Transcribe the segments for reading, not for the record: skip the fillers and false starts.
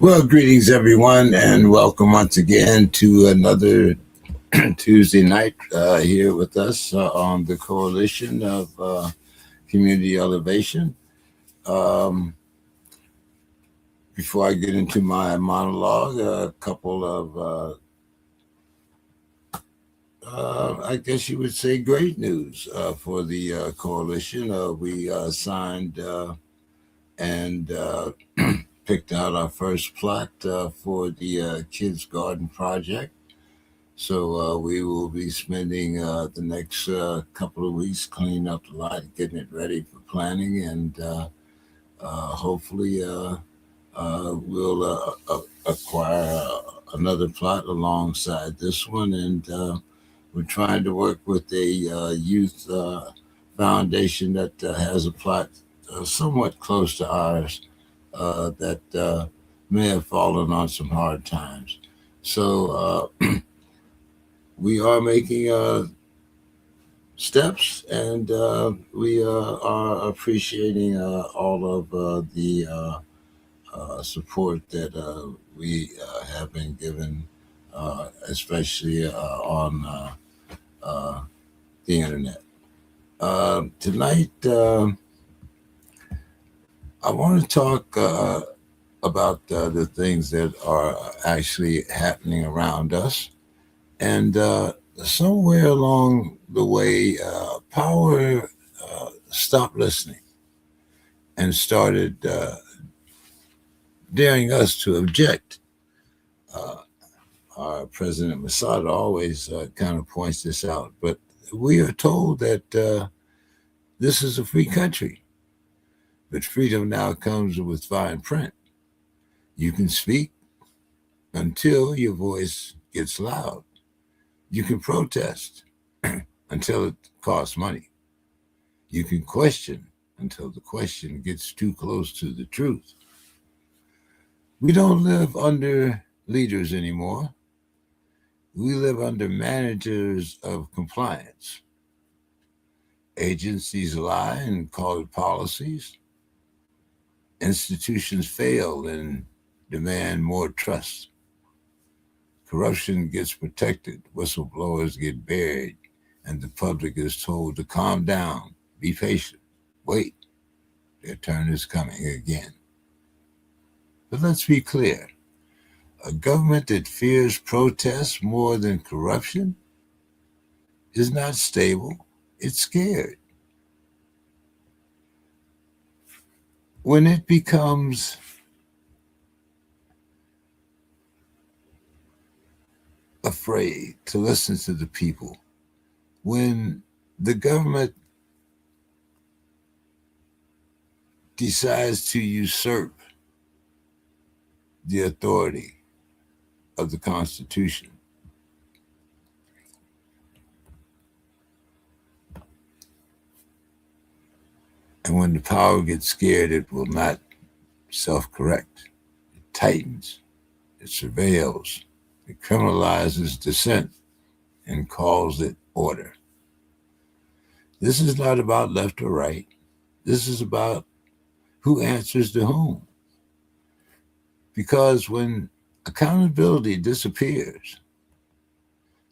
Well, greetings everyone, and welcome once again to another Tuesday night here with us on the Coalition of Community Elevation. Um, Before I get into my monologue, a couple of, I guess you would say, great news for the coalition. We signed and picked out our first plot for the Kids Garden Project. So we will be spending the next couple of weeks cleaning up the lot, getting it ready for planting, and hopefully we'll acquire another plot alongside this one. And we're trying to work with a youth foundation that has a plot somewhat close to ours that may have fallen on some hard times. So we are making steps, and we are appreciating all of the support that we have been given, especially on uh, the internet. Tonight, I want to talk about the things that are actually happening around us. And somewhere along the way, power stopped listening and started daring us to object. Uh, our President Masada always kind of points this out, but we are told that this is a free country, but freedom now comes with fine print. You can speak until your voice gets loud. You can protest until it costs money. You can question until the question gets too close to the truth. We don't live under leaders anymore. We live under managers of compliance. Agencies lie and call it policies. Institutions fail and demand more trust. Corruption gets protected, whistleblowers get buried, and the public is told to calm down, be patient, wait, their turn is coming again. But let's be clear, a government that fears protests more than corruption is not stable, it's scared. When it becomes afraid to listen to the people, when the government decides to usurp the authority of the Constitution, and when the power gets scared, it will not self correct. It tightens, it surveils, it criminalizes dissent and calls it order. This is not about left or right. This is about who answers to whom. Because when accountability disappears,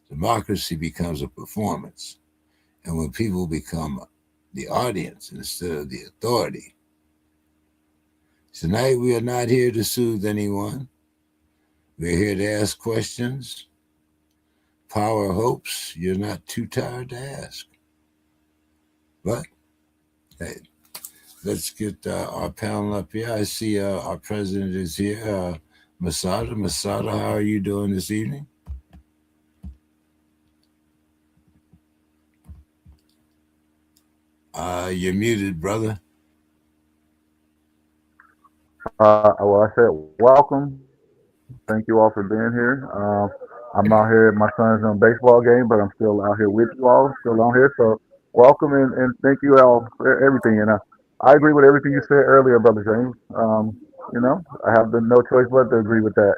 democracy becomes a performance. And when people become the audience instead of the authority, tonight we are not here to soothe anyone. We're here to ask questions. Power hopes you're not too tired to ask. But hey, let's get our panel up here. I see our president is here, Masada. Masada, how are you doing this evening? You're muted, brother. Well, I said welcome. Thank you all for being here. I'm out here at my son's baseball game, but I'm still out here with you all, still on here. So welcome and thank you all for everything. And I agree with everything you said earlier, Brother James. I have no choice but to agree with that.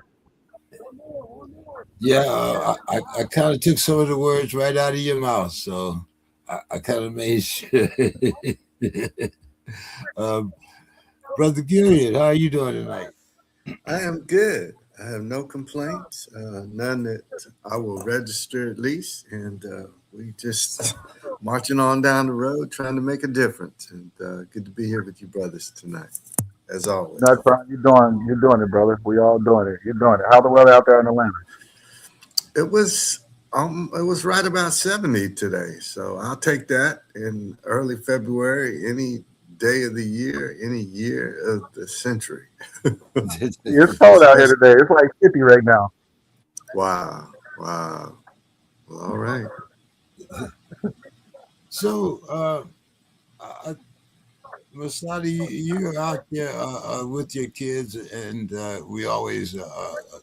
Yeah, I kind of took some of the words right out of your mouth, so I kind of made sure. um, Brother Gilead, how are you doing tonight? I am good. I have no complaints, none that I will register at least. And we just marching on down the road, trying to make a difference. And good to be here with you brothers tonight, as always. That's fine. You're doing it, brother. We all doing it. You're doing it. How's the weather out there in Atlanta? It was it was right about 70 today, so I'll take that in early February, any day of the year, any year of the century. It's cold out here Especially, today. It's like 50 right now. wow, wow. Well, all right. So, uh, Masadi, you're out there with your kids, and we always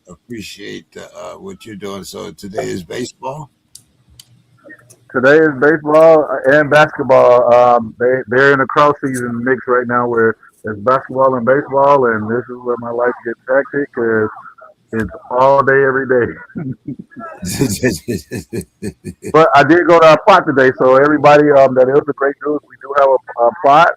appreciate what you're doing. So today is baseball. Today is baseball and basketball. They're in a cross season mix right now where it's basketball and baseball, and this is where my life gets hectic because it's all day every day. But I did go to our plot today, so everybody, that is the great news. We do have a plot.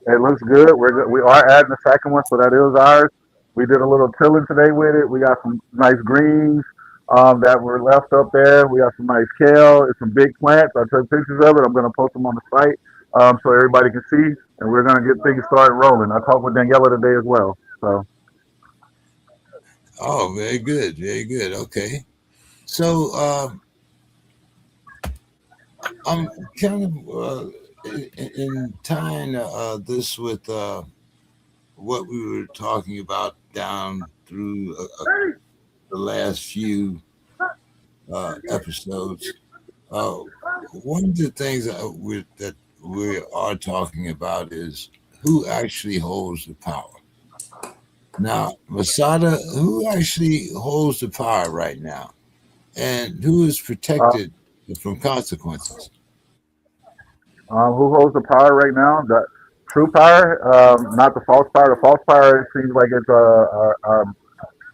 It looks good. We are adding a second one, so that is ours. We did a little tilling today with it. We got some nice greens that were left up there. We got some nice kale and some big plants. I took pictures of it. I'm going to post them on the site so everybody can see, and we're going to get things started rolling. I talked with Daniela today as well. So Oh, very good, very good. Okay, so I'm kind of in tying this with what we were talking about down through the last few episodes. Uh, One of the things that we are talking about is who actually holds the power. Now, Masada, who actually holds the power right now, and who is uh, protected from consequences? who holds the power right now? The true power, not the false power. The false power it seems like it's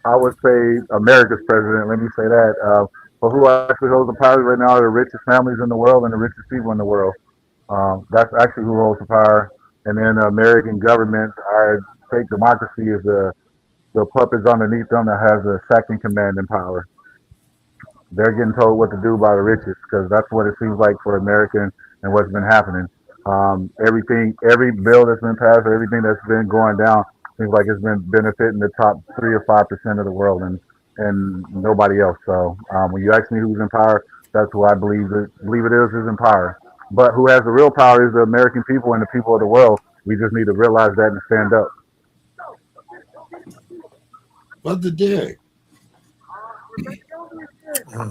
I would say America's president. Let me say that. But who actually holds the power right now are the richest families in the world and the richest people in the world. That's actually who holds the power. And then the American government, our fake democracy, is the puppets underneath them that has the second command in power. They're getting told what to do by the richest because that's what it seems like for America and what's been happening. Every bill that's been passed, or everything that's been going down, seems like it's been benefiting the top 3 or 5% of the world and nobody else. So when you ask me who's in power, that's who I believe it is in power. But who has the real power is the American people and the people of the world. We just need to realize that and stand up. Brother Derek, Uh,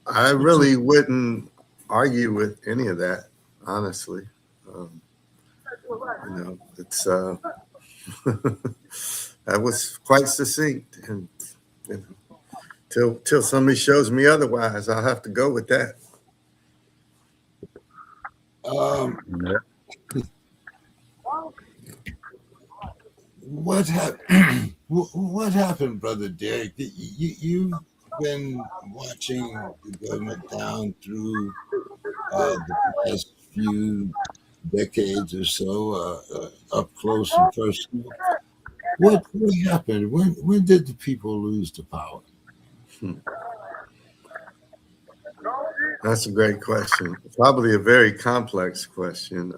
I what you really wouldn't argue with any of that, honestly. Um, it's that was quite succinct, and you know, till somebody shows me otherwise, I'll have to go with that. um, Yeah. what happened, Brother Derek? You've been watching the government down through the past few decades or so, up close and personal. What happened? When did the people lose the power? Hmm. That's a great question. Probably a very complex question.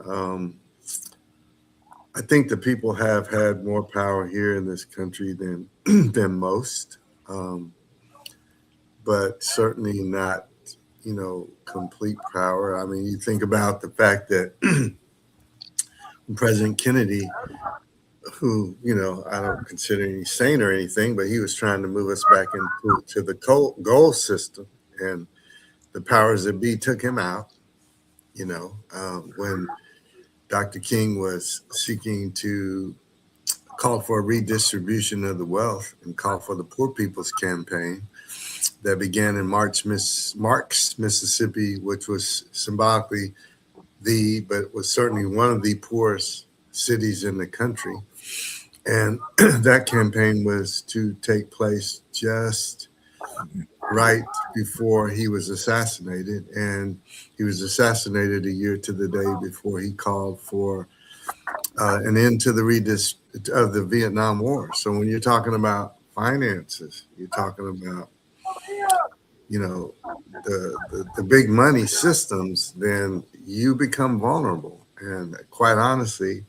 I think the people have had more power here in this country than than most, um, but certainly not, complete power. I mean, you think about the fact that President Kennedy, who I don't consider any saint or anything, but he was trying to move us back into the gold system, and the powers that be took him out. When Dr. King was seeking to call for a redistribution of the wealth and call for the Poor People's Campaign that began in Marks, Mississippi, which was symbolically but was certainly one of the poorest cities in the country. And that campaign was to take place just right before he was assassinated. And he was assassinated a year to the day before he called for an end to the Vietnam War. So when you're talking about finances. You're talking about, you know, the big money systems. Then you become vulnerable. And quite honestly,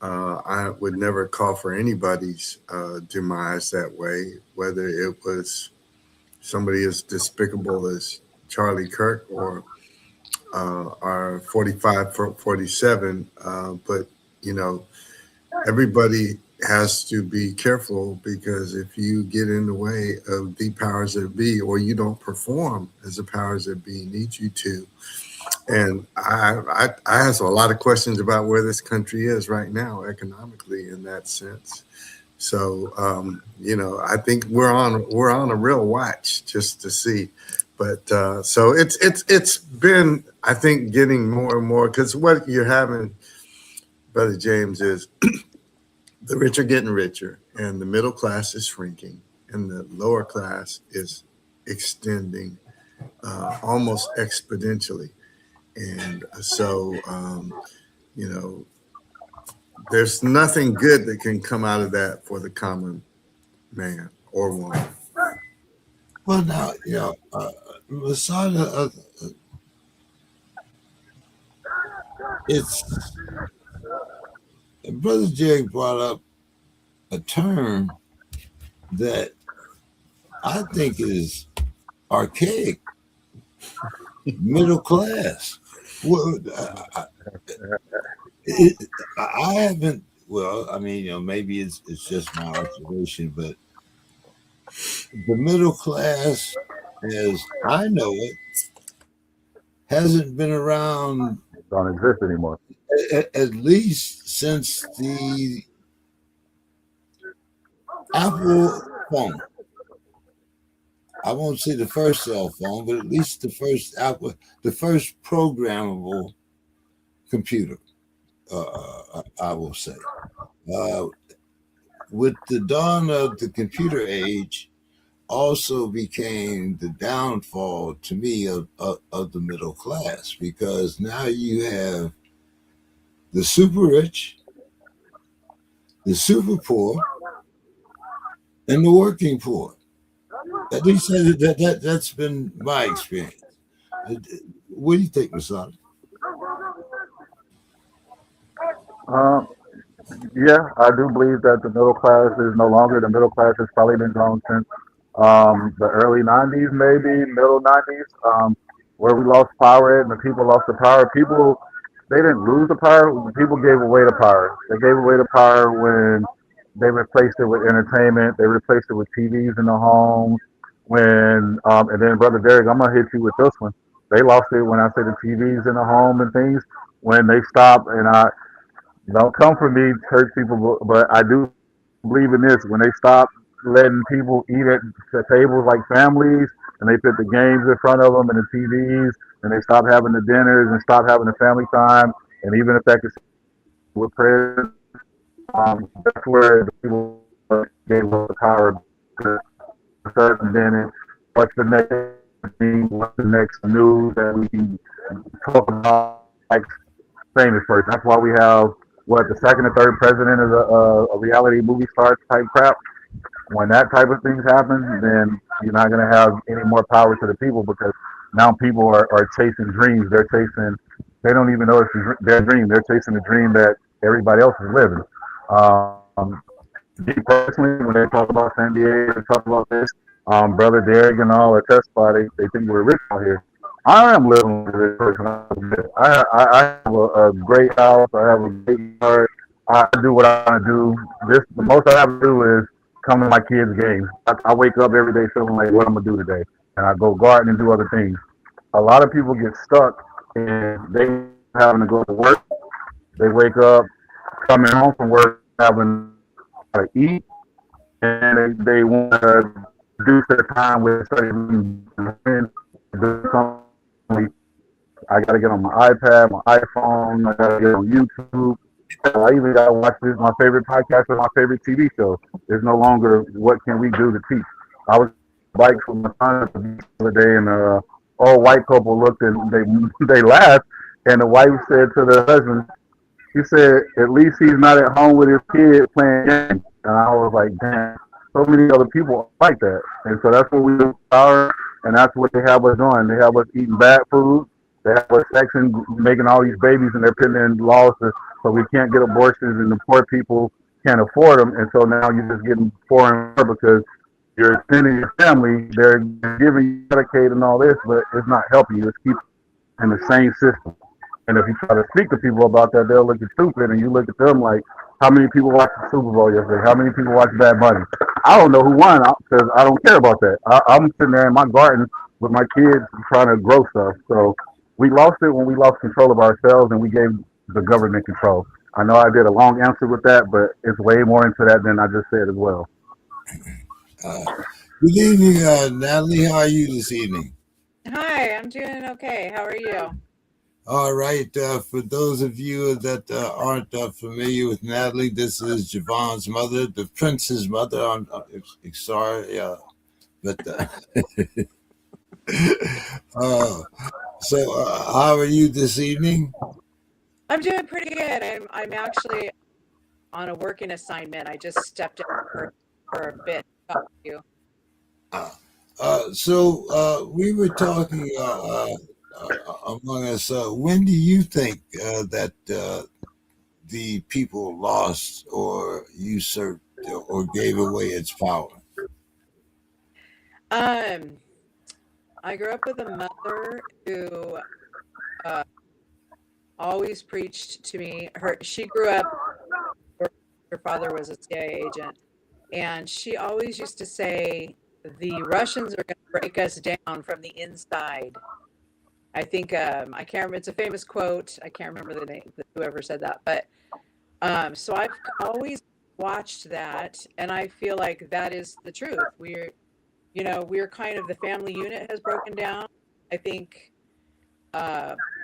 I would never call for anybody's demise that way, whether it was somebody as despicable as Charlie Kirk or our 45 47. But, you know, everybody has to be careful because if you get in the way of the powers that be or you don't perform as the powers that be need you to. And I have a lot of questions about where this country is right now economically in that sense. So you know, I think we're on a real watch just to see. But so it's been, I think, getting more and more, because what you're having, Brother James, is the rich are getting richer and the middle class is shrinking and the lower class is extending almost exponentially. And so you know, there's nothing good that can come out of that for the common man or woman. Well, now, Masada, it's Brother Jerry brought up a term that I think is archaic, middle class. Well, I haven't. Well, I mean, maybe it's just my observation, but the middle class, as I know it, hasn't been around Don't exist anymore. at least since the Apple phone. I won't say the first cell phone, but at least the first Apple, the first programmable computer. I will say. Uh, with the dawn of the computer age, also became the downfall to me of the middle class, because now you have the super rich, the super poor, and the working poor. At least that's been my experience. What do you think, Masada? Um, Yeah, I do believe that the middle class is no longer the middle class. Has probably been gone since the early '90s, maybe middle '90s, where we lost power and the people lost the power. People, they didn't lose the power. The people gave away the power. They gave away the power when they replaced it with entertainment. They replaced it with TVs in the homes. And then Brother Derek, I'm gonna hit you with this one. They lost it when I say the TVs in the home and things, when they stopped. And I don't come for me, church people, but I do believe in this. When they stop letting people eat at the tables like families, and they put the games in front of them and the TVs, and they stop having the dinners and stop having the family time, and even if that could with prayers, that's where the people gave us the power. And then what's the next thing? What's the next news that we can talk about? Like famous person. That's why we have what the second or third president of a reality movie star type crap. When that type of things happen, then you're not going to have any more power to the people, because now people are chasing dreams. They're chasing. They don't even know it's their dream. They're chasing a dream that everybody else is living. Um, me personally, when they talk about San Diego, they talk about this, brother Derek and all that testify, they think we're rich out here. I am living with this person. I have a great house. I have a great yard. I do what I want to do. The most I have to do is come to my kids' games. I wake up every day feeling like what I'm gonna do today, and I go garden and do other things. A lot of people get stuck and they having to go to work. They wake up coming home from work having to eat, and they want to reduce their time with studying do something. I got to get on my iPad, my iPhone. I got to get on YouTube. I even got to watch this, my favorite podcast or my favorite TV show. There's no longer what can we do to teach. I was bikes with my son the other day, and old white couple looked and they laughed, and the wife said to the husband, she said, "At least he's not at home with his kid playing games." And I was like, "Damn." so many other people are like that. And so that's what we are, and that's what they have us doing. They have us eating bad food. They have us sexing, making all these babies, and they're putting in laws so we can't get abortions, and the poor people can't afford them. And so now you're just getting poor and poor because you're extending your family. They're giving you Medicaid and all this, but it's not helping you. It's keeping in the same system. And if you try to speak to people about that, they'll look at stupid, and you look at them like, how many people watched the Super Bowl yesterday? How many people watched Bad Bunny? I don't know who won because I don't care about that. I'm sitting there in my garden with my kids trying to grow stuff. So we lost it when we lost control of ourselves and we gave the government control. I know I did a long answer with that, but it's way more into that than I just said as well. Uh, Good evening, Natalie. How are you this evening? Hi, I'm doing okay. How are you? All right. For those of you that aren't familiar with Natalie, this is Javon's mother, the prince's mother. I'm sorry, but uh, how are you this evening? I'm doing pretty good. I'm actually on a working assignment. I just stepped out for a bit to talk to you. Uh, we were talking among us. When do you think that the people lost or usurped or gave away its power? Um, I grew up with a mother who uh, always preached to me. She grew up where her father was a CIA agent, and she always used to say, "The Russians are going to break us down from the inside." I think I can't remember. It's a famous quote. I can't remember the name, whoever said that, but so I've always watched that, and I feel like that is the truth. We're kind of the family unit has broken down. I think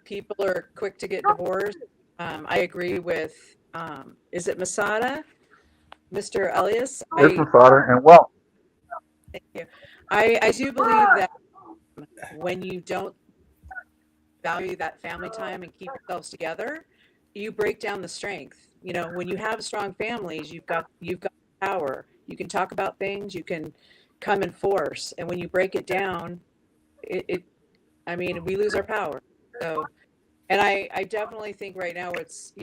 people are quick to get divorced. I agree with, is it Masada, Mr. Elias? It's Masada, and well, Thank you. I do believe that when you don't value that family time and keep yourselves together, you break down the strength. When you have strong families, you've got power. You can talk about things, you can come in force. And when you break it down, it I mean, we lose our power. So, and I definitely think right now it's,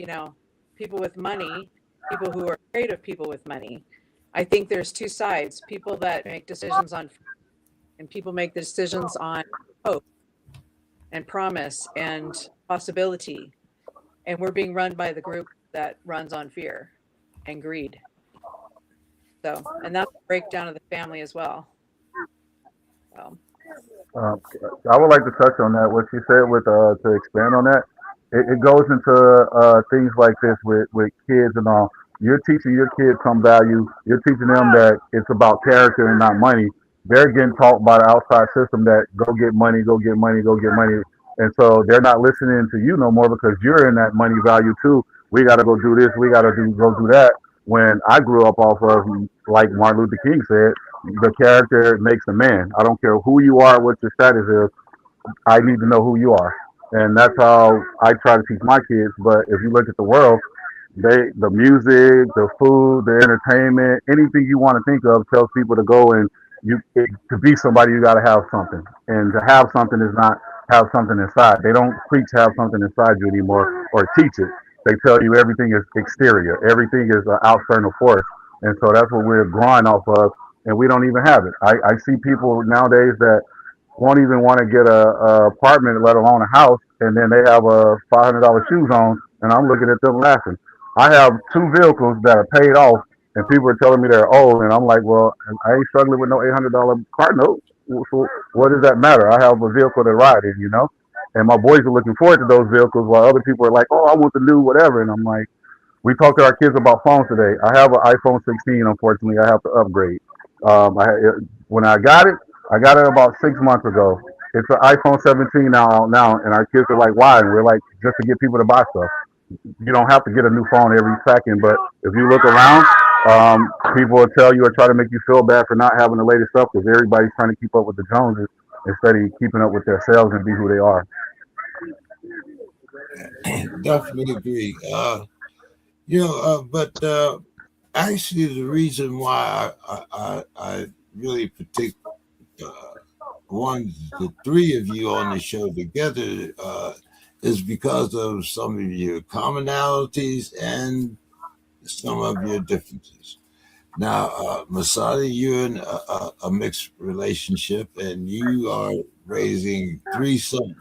people with money, people who are afraid of people with money. I think there's two sides, people that make decisions on, and people make the decisions on hope and promise and possibility. And we're being run by the group that runs on fear and greed. So, and that's a breakdown of the family as well. So, Uh, I would like to touch on that. What you said with to expand on that, it goes into things like this with kids and all. You're teaching your kids some value. You're teaching them that it's about character and not money. They're getting taught by the outside system that go get money, go get money, go get money, and so they're not listening to you no more because you're in that money value too. We got to go do this. We got to go do that. When I grew up off of, like Martin Luther King said, the character makes a man. I don't care who you are, what your status is. I need to know who you are, and that's how I try to teach my kids. But if you look at the world, the music, the food, the entertainment, anything you want to think of tells people to go and to be somebody you got to have something, and to have something is not have something inside. They don't preach have something inside you anymore or teach it. They tell you everything is exterior, everything is an external force, and so that's what we're growing off of, and we don't even have it. I see people nowadays that won't even want to get a apartment, let alone a house, and then they have a $500 shoes on, and I'm looking at them laughing. I have two vehicles that are paid off, and people are telling me they're old, and I'm like, well, I ain't struggling with no $800 car note. So what does that matter? I have a vehicle to ride in, and my boys are looking forward to those vehicles, while other people are like, oh, I want the new whatever, and I'm like, we talked to our kids about phones today. I have an iPhone 16. Unfortunately, I have to upgrade. I when I got it about 6 months ago. It's an iPhone 17 now, and our kids are like, why? And we're like, just to get people to buy stuff. You don't have to get a new phone every second, but if you look around, people will tell you or try to make you feel bad for not having the latest stuff because everybody's trying to keep up with the Joneses instead of keeping up with themselves and be who they are. Definitely agree. But actually, the reason why I really uh, wanted the three of you on the show together is because of some of your commonalities and some of your differences. Now, Masada, you're in a mixed relationship, and you are raising three sons,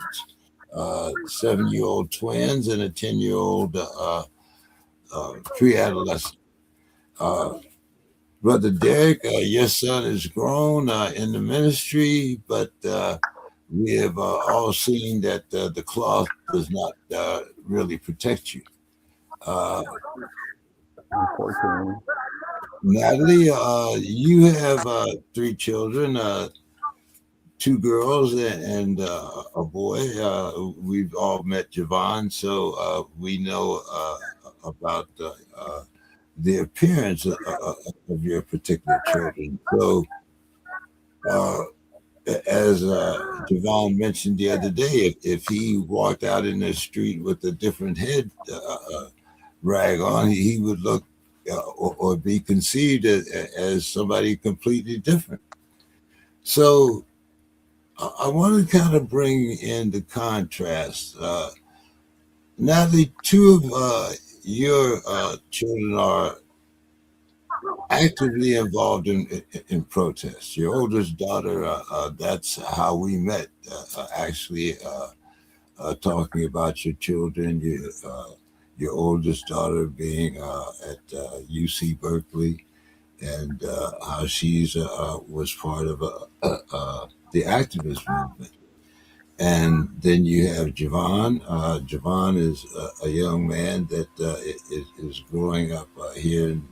7-year-old twins and a 10-year-old pre-adolescent. Uh, Brother Derek, your son is grown in the ministry, but we have all seen that the cloth does not really protect you. Uh, unfortunately. Natalie, you have three children, two girls and a boy. We've all met Javon, so we know about the appearance of your particular children. So, uh, as Javon mentioned the other day, if he walked out in the street with a different head rag on, he would look or be conceived as somebody completely different. So I want to kind of bring in the contrast. Now, the two of your children are actively involved in protests. Your oldest daughter, that's how we met. Actually, talking about your children, your oldest daughter being at UC Berkeley, and how she's was part of the activist movement. And then you have Javon. Javon is a young man that is growing up here in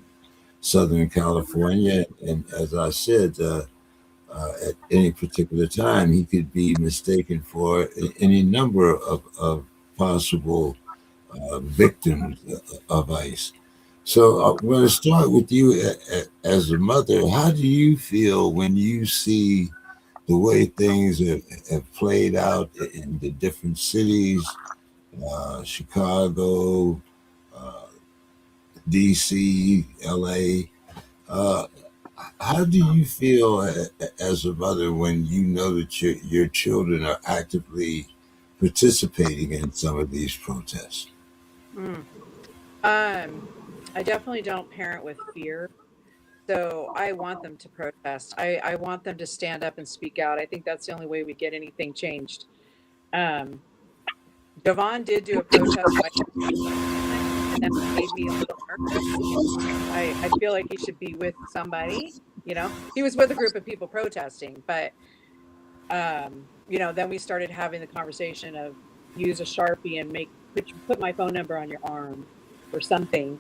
Southern California. And as I said, at any particular time, he could be mistaken for any number of possible victims of ICE. So I'm going to start with you as a mother. How do you feel when you see the way things have played out in the different cities, Chicago, uh, DC, LA? Uh, how do you feel as a mother when you know that your children are actively participating in some of these protests? Mm. Um, I definitely don't parent with fear. So I want them to protest. I want them to stand up and speak out. I think that's the only way we get anything changed. Um, Devon did do a protest by himself, and that made me a little nervous. I feel like he should be with somebody. He was with a group of people protesting, but then we started having the conversation of use a Sharpie and put my phone number on your arm or something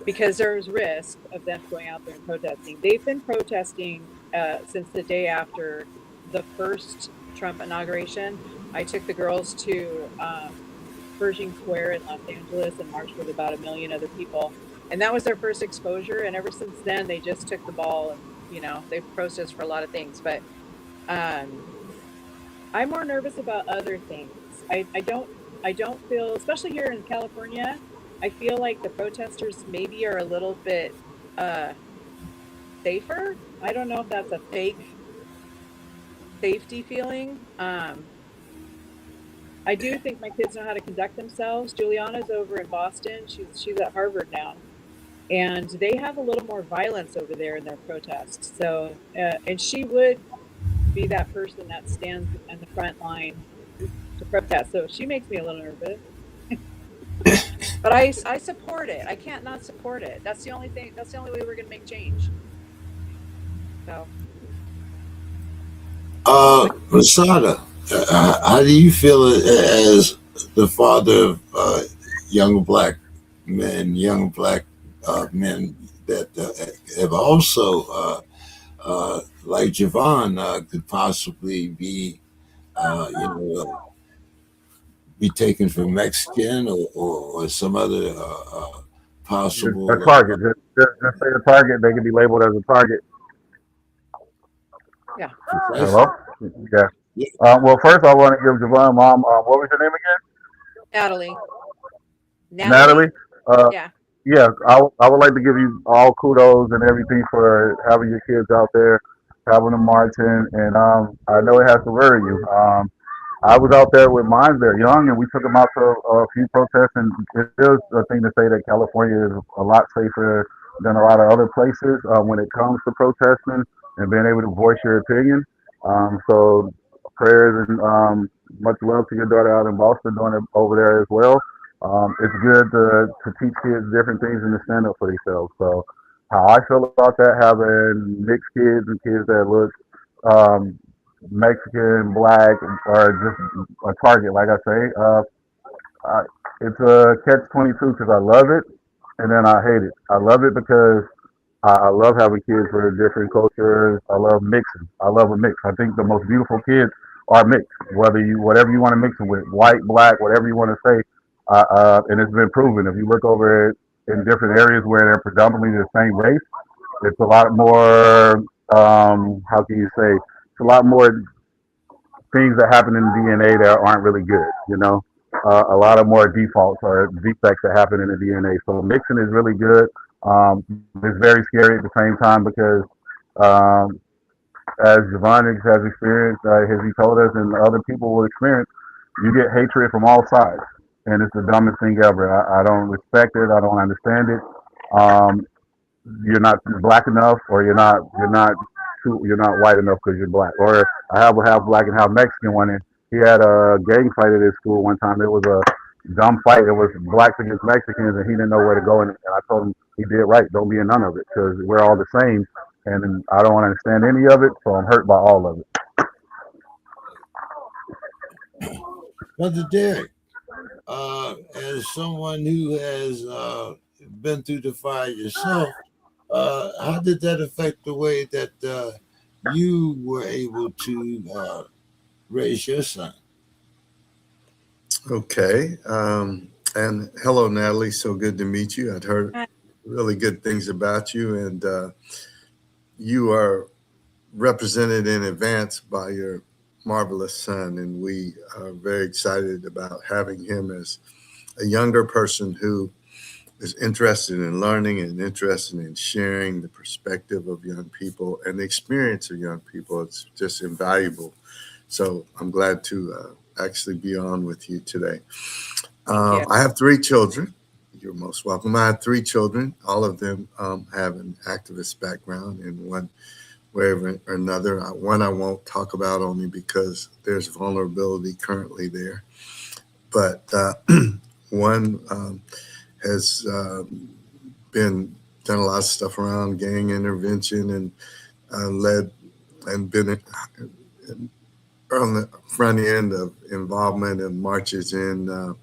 because there's risk of them going out there and protesting. They've been protesting since the day after the first Trump inauguration. I took the girls to Pershing Square in Los Angeles and marched with about 1 million other people. And that was their first exposure. And ever since then, they just took the ball and, they've protested for a lot of things. But um, I'm more nervous about other things. I don't feel, especially here in California, I feel like the protesters maybe are a little bit uh, safer. I don't know if that's a fake safety feeling. I do think my kids know how to conduct themselves. Juliana's over in Boston. She's at Harvard now, and they have a little more violence over there in their protests. So, and she would be that person that stands in the front line to protest. So she makes me a little nervous. But I support it. I can't not support it. That's the only thing. That's the only way we're going to make change. So, what? Masada, how do you feel as the father of young black young black men that have also, like Javon, could possibly be, be taken for Mexican or some other A possible target. Just say a target. They can be labeled as a target. Yeah, Hello? precisely? Yeah. Yeah. Well, first I want to give Javon mom. What was your name again? Natalie. Natalie. Natalie. Uh, Yeah. yeah, I would like to give you all kudos and everything for having your kids out there, having them marching, and I know it has to worry you. I was out there with mine. They're young, and we took them out to a few protests. And it is a thing to say that California is a lot safer than a lot of other places when it comes to protesting and being able to voice your opinion. So prayers and much love to your daughter out in Boston doing it over there as well. It's good to teach kids different things and to stand up for themselves. So how I feel about that, having mixed kids and kids that look um, Mexican, black, or just a target, like I say. I, it's a catch 22 because I love it and then I hate it. I love it because I love having kids with different cultures. I love mixing. I love a mix. I think the most beautiful kids are mixed, whatever you want to mix them with, white, black, whatever you want to say. And it's been proven. If you look over it in different areas where they're predominantly the same race, it's a lot more. How can you say? It's a lot more things that happen in the DNA that aren't really good. A lot of more defaults or defects that happen in the DNA. So mixing is really good. It's very scary at the same time because um, as Javon has experienced, as he told us, and other people will experience, you get hatred from all sides, and it's the dumbest thing ever. I don't respect it. I don't understand it. Um, you're not black enough, or you're not white enough because you're black. Or I have a half black and half Mexican one, and he had a gang fight at his school one time. It was a dumb fight. It was blacks against Mexicans, and he didn't know where to go. And I told him he did right. Don't be in none of it because we're all the same, and I don't understand any of it, so I'm hurt by all of it. Brother Derek, as someone who has been through the fire yourself, how did that affect the way that you were able to raise your son? Okay. And hello, Natalie. So good to meet you. I'd heard really good things about you, and you are represented in advance by your marvelous son. And we are very excited about having him as a younger person who is interested in learning and interested in sharing the perspective of young people and the experience of young people. It's just invaluable. So I'm glad to actually be on with you today. Thank you. I have three children. You're most welcome. I have three children. All of them have an activist background in one way or another. One I won't talk about only because there's vulnerability currently there. But one has been done a lot of stuff around gang intervention and led and been on the front end of involvement in marches in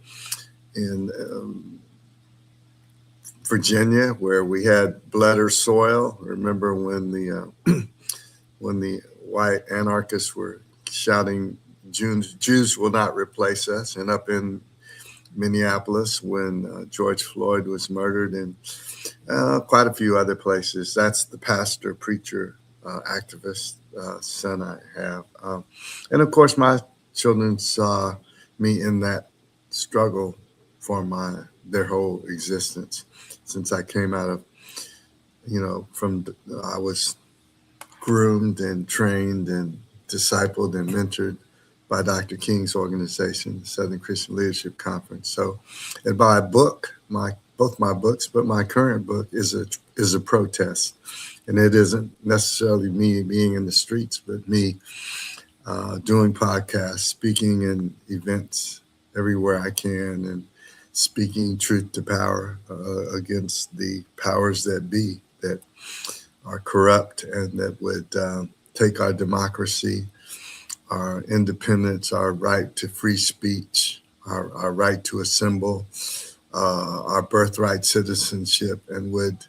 Virginia, where we had blood or soil. Remember when the white anarchists were shouting, Jews will not replace us," and up in Minneapolis when George Floyd was murdered, and quite a few other places. That's the pastor, preacher, activist son I have. And of course, my children saw me in that struggle for their whole existence since I came out of, from I was groomed and trained and discipled and mentored by Dr. King's organization, the Southern Christian Leadership Conference. So, and by a book, both my books, but my current book is a protest, and it isn't necessarily me being in the streets, but me doing podcasts, speaking in events everywhere I can, and speaking truth to power against the powers that be that are corrupt and that would take our democracy, our independence, our right to free speech, our right to assemble, our birthright citizenship, and would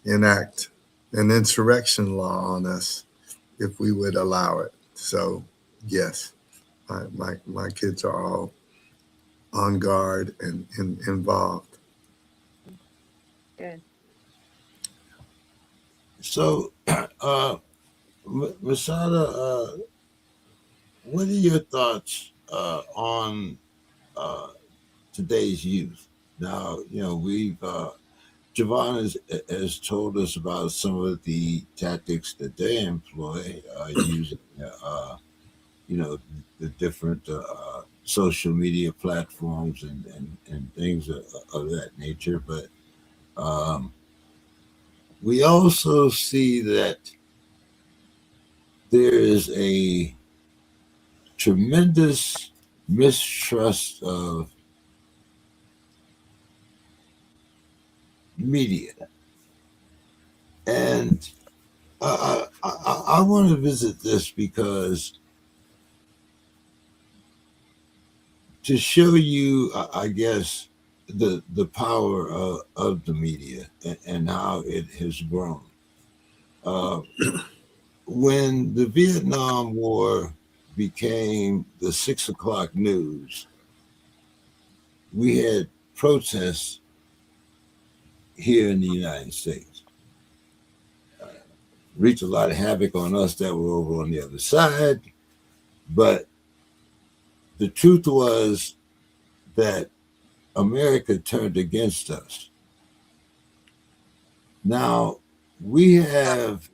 enact an insurrection law on us if we would allow it. So, yes, my kids are all on guard and involved. Good. So, Masada, what are your thoughts on today's youth? Now, we've Javon has told us about some of the tactics that they employ using, you know, the different social media platforms and things of that nature. But um, we also see that there is a tremendous mistrust of media. And I want to visit this because to show you, I guess, the power of the media and how it has grown. Uh, when the Vietnam War became the 6 o'clock news, we had protests here in the United States. Wreaked a lot of havoc on us that were over on the other side. But the truth was that America turned against us. Now, we have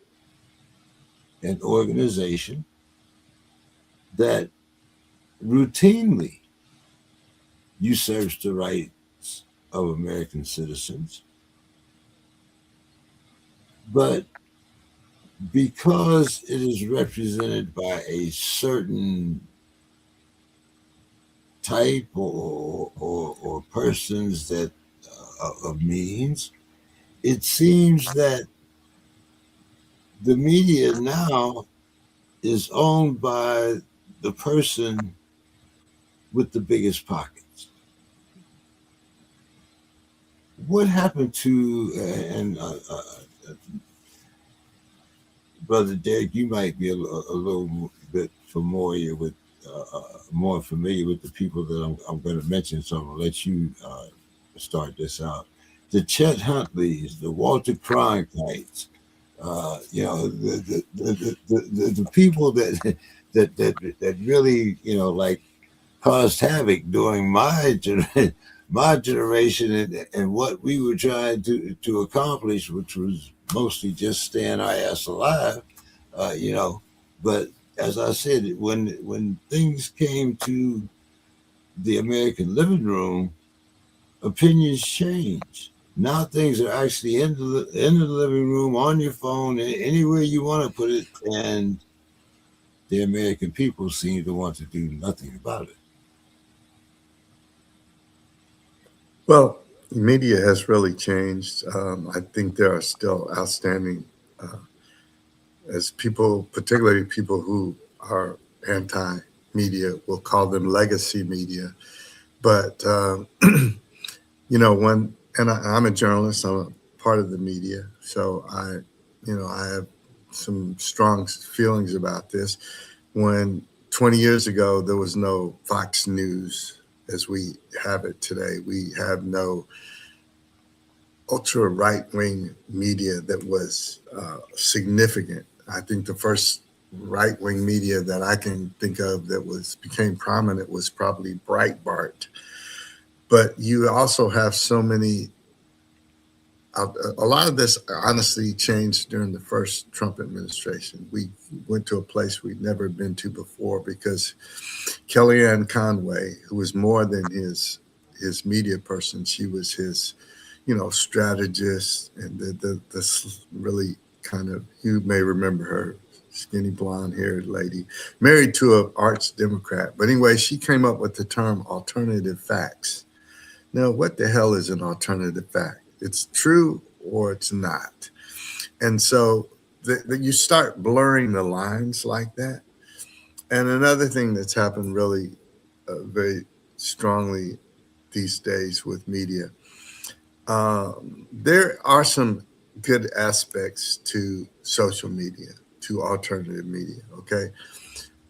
an organization that routinely usurps the rights of American citizens, but because it is represented by a certain type or persons that of means, it seems that the media now is owned by the person with the biggest pockets. What happened to and Brother Derek, you might be a little bit familiar with more familiar with the people that I'm going to mention, so I'm going to let you start this out. The Chet Huntleys, the Walter Cronkites, the people that really like caused havoc during my generation and what we were trying to accomplish, which was mostly just staying our ass alive, uh, you know. But as I said, when things came to the American living room, opinions changed. Now things are actually in the living room, on your phone, anywhere you want to put it, and the American people seem to want to do nothing about it. Well, media has really changed. I think there are still outstanding, uh, as people, particularly people who are anti-media, will call them legacy media. But and I'm a journalist. I'm a part of the media, so I have some strong feelings about this. When 20 years ago there was no Fox News as we have it today, we have no ultra right wing media that was significant. I think the first right wing media that I can think of that was became prominent was probably Breitbart. But you also have so many. A lot of this honestly changed during the first Trump administration. We went to a place we'd never been to before because Kellyanne Conway, who was more than his media person, she was his strategist and this really kind of, you may remember her, skinny blonde haired lady, married to an arch Democrat. But anyway, she came up with the term alternative facts. Now, what the hell is an alternative fact? It's true or it's not. And so you start blurring the lines like that. And another thing that's happened really very strongly these days with media, there are some good aspects to social media, to alternative media. Okay,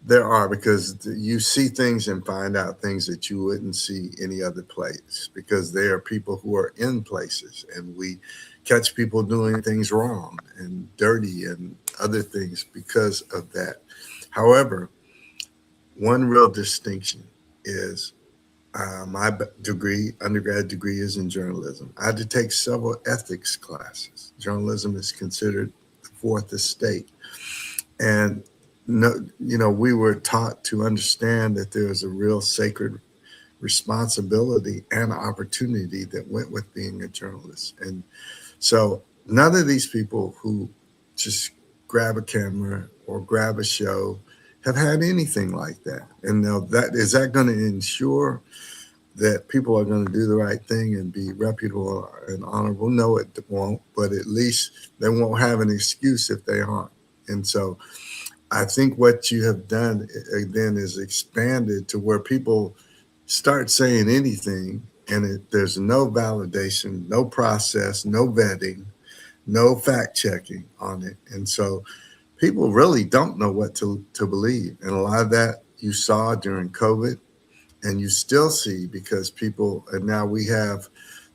there are, because you see things and find out things that you wouldn't see any other place, because there are people who are in places and we catch people doing things wrong and dirty and other things because of that. However, one real distinction is My degree, undergrad degree, is in journalism. I had to take several ethics classes. Journalism is considered the fourth estate, and no, we were taught to understand that there is a real sacred responsibility and opportunity that went with being a journalist. And so none of these people who just grab a camera or grab a show have had anything like that. And now, that is that going to ensure that people are going to do the right thing and be reputable and honorable? No, it won't. But at least they won't have an excuse if they aren't. And so I think what you have done then is expanded to where people start saying anything, and there's no validation, no process, no vetting, no fact checking on it. And so people really don't know what to believe. And a lot of that you saw during COVID, and you still see, because people, and now we have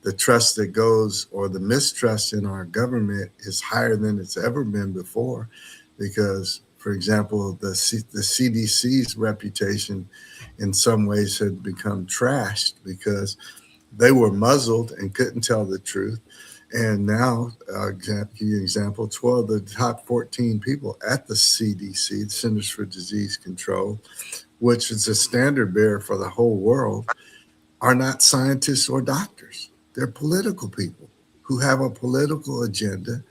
the trust that goes, or the mistrust in our government is higher than it's ever been before. Because, for example, the CDC's reputation in some ways had become trashed because they were muzzled and couldn't tell the truth. And now, give you an example, 12 of the top 14 people at the CDC, the Centers for Disease Control, which is a standard bearer for the whole world, are not scientists or doctors. They're political people who have a political agenda.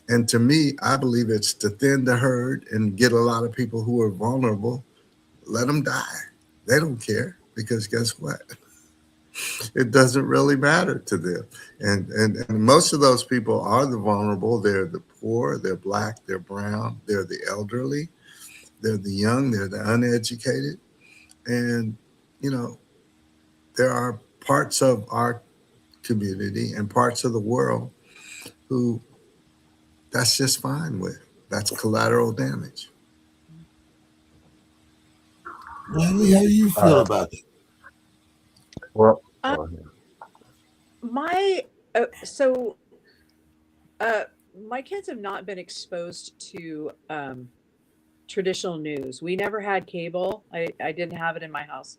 And to me, I believe it's to thin the herd and get a lot of people who are vulnerable, let them die. They don't care, because guess what? It doesn't really matter to them. And most of those people are the vulnerable. They're the poor, they're black, they're brown, they're the elderly, they're the young, they're the uneducated. And, you know, there are parts of our community and parts of the world who that's just fine with. That's collateral damage. Natalie, how do you feel Uh, about that? well, Uh, go ahead. my so my kids have not been exposed to traditional news. We never had cable. I didn't have it in my house.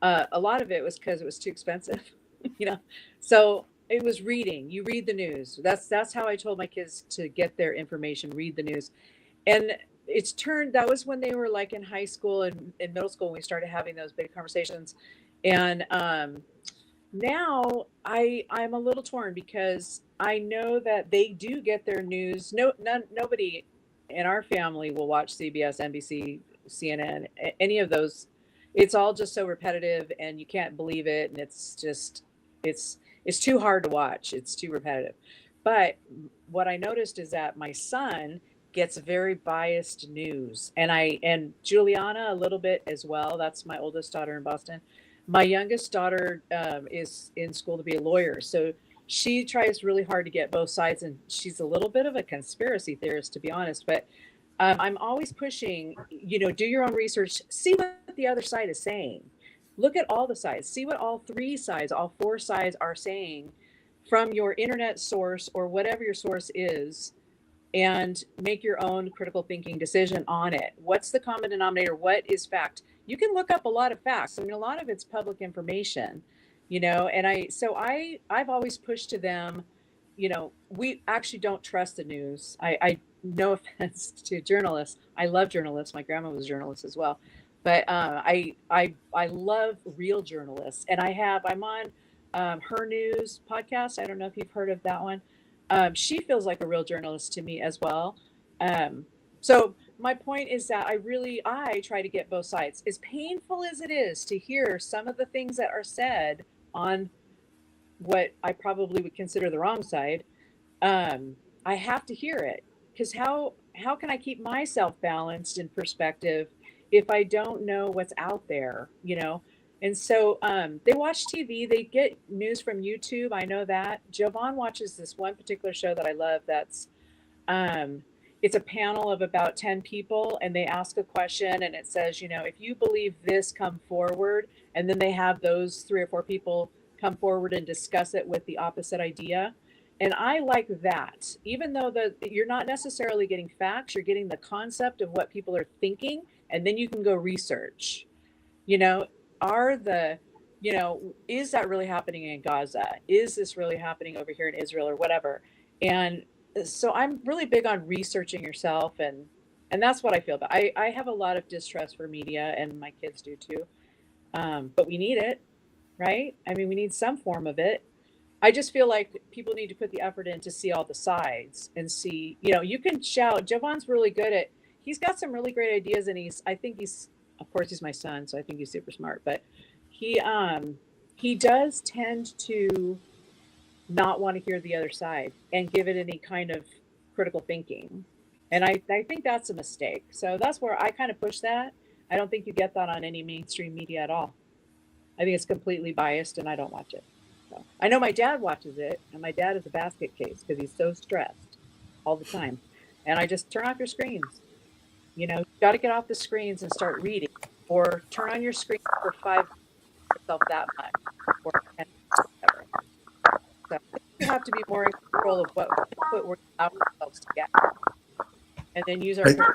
A lot of it was because it was too expensive, you know. So it was reading. You read the news. That's how I told my kids to get their information. Read the news, and it's turned. That was when they were like in high school and in middle school. When we started having those big conversations, and now I'm a little torn because I know that they do get their news. Nobody in our family will watch CBS, NBC, CNN, any of those. It's all just so repetitive, and you can't believe it, and it's it's too hard to watch. It's too repetitive. But what I noticed is that my son gets very biased news, and Juliana a little bit as well. That's my oldest daughter in Boston. My youngest daughter is in school to be a lawyer, so she tries really hard to get both sides, and she's a little bit of a conspiracy theorist, to be honest. But I'm always pushing, do your own research, see what the other side is saying. Look at all the sides, see what all three sides, all four sides are saying from your internet source or whatever your source is, and make your own critical thinking decision on it. What's the common denominator? What is fact? You can look up a lot of facts. I mean, a lot of it's public information, and I've always pushed to them, we actually don't trust the news. I no offense to journalists. I love journalists. My grandma was a journalist as well. But I love real journalists, and I'm on her news podcast. I don't know if you've heard of that one. She feels like a real journalist to me as well. So my point is that I try to get both sides. As painful as it is to hear some of the things that are said on what I probably would consider the wrong side, I have to hear it, because how can I keep myself balanced in perspective if I don't know what's out there, And so they watch TV, they get news from YouTube. I know that. Jovan watches this one particular show that I love. Um, it's a panel of about 10 people, and they ask a question, and it says, if you believe this, come forward. And then they have those three or four people come forward and discuss it with the opposite idea. And I like that, even though you're not necessarily getting facts, you're getting the concept of what people are thinking, and then you can go research. You know, are the is that really happening in Gaza? Is this really happening over here in Israel or whatever? And so I'm really big on researching yourself, and that's what I feel. But I have a lot of distrust for media, and my kids do too. But we need it, right? I mean, we need some form of it. I just feel like people need to put the effort in to see all the sides and see, you can shout. Javon's really good at, he's got some really great ideas, and I think of course, he's my son, so I think he's super smart, but he, he does tend to not want to hear the other side and give it any kind of critical thinking. And I think that's a mistake. So that's where I kind of push that. I don't think you get that on any mainstream media at all. I think it's completely biased, and I don't watch it. So I know my dad watches it, and my dad is a basket case because he's so stressed all the time. And I just turn off your screens. You got to get off the screens and start reading, or turn on your screen for 5 yourself that much, or 10, whatever. So I think we have to be more in control of what input we're allowing ourselves to get, and then use our Hey, critical.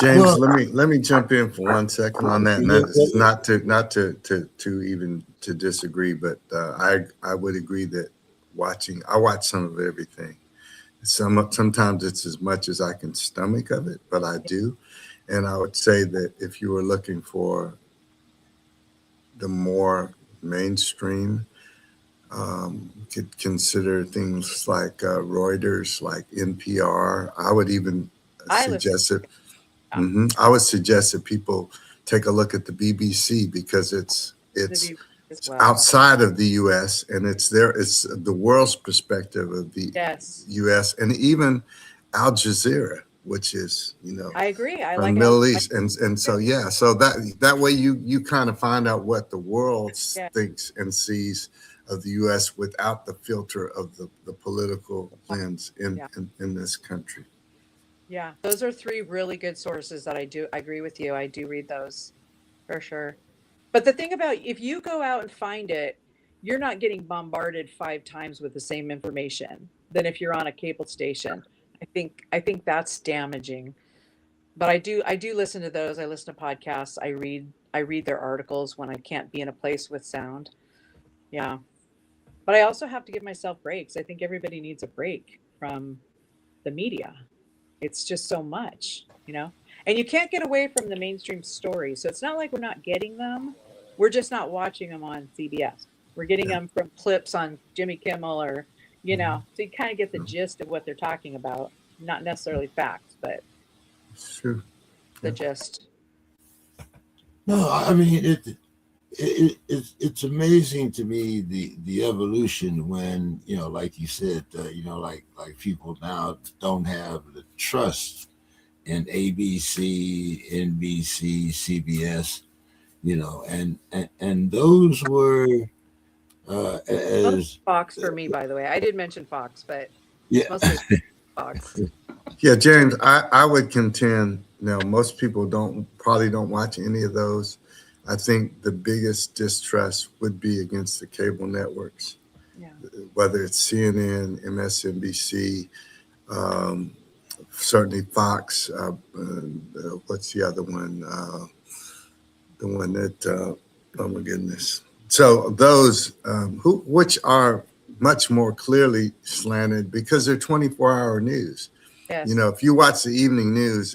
James, Well, let me jump in for 1 second on that, and that is not to even to disagree, but I would agree that I watch some of everything. Sometimes it's as much as I can stomach of it, but I do, and I would say that if you were looking for the more mainstream, could consider things like Reuters, like NPR. I would even I listen suggest it. to I would suggest that people take a look at the BBC because it's the it's view as it's well. outside of the U.S. and it's the world's perspective of the Yes, U.S. and even Al Jazeera, which is I agree. I from like the Al. Middle East, and so yeah, so that way you kind of find out what the world Yeah, thinks and sees of the U.S. without the filter of the political lens yeah. in this country. Yeah, those are 3 really good sources that I agree with you. I do read those for sure. But the thing about, if you go out and find it, you're not getting bombarded 5 times with the same information than if you're on a cable station. I think that's damaging. But I do listen to those. I listen to podcasts. I read their articles when I can't be in a place with sound. Yeah. But I also have to give myself breaks. I think everybody needs a break from the media. It's just so much. And you can't get away from the mainstream stories. So it's not like we're not getting them. We're just not watching them on CBS. We're getting Yeah, them from clips on Jimmy Kimmel mhm, so you kind of get the gist of what they're talking about. Not necessarily facts, but it's true. the Yeah. gist. no, I mean it's amazing to me the evolution when like you said, like people now don't have the trust in ABC, NBC, CBS, and those were Mostly as Fox for me, by the way. I did mention Fox, but yeah. mostly Fox. Yeah, James, I would contend, most people probably don't watch any of those. I think the biggest distrust would be against the cable networks, Yeah. whether it's CNN, MSNBC, um, certainly Fox. What's the other one? The one that, oh my goodness. So those which are much more clearly slanted because they're 24-hour news. Yes. If you watch the evening news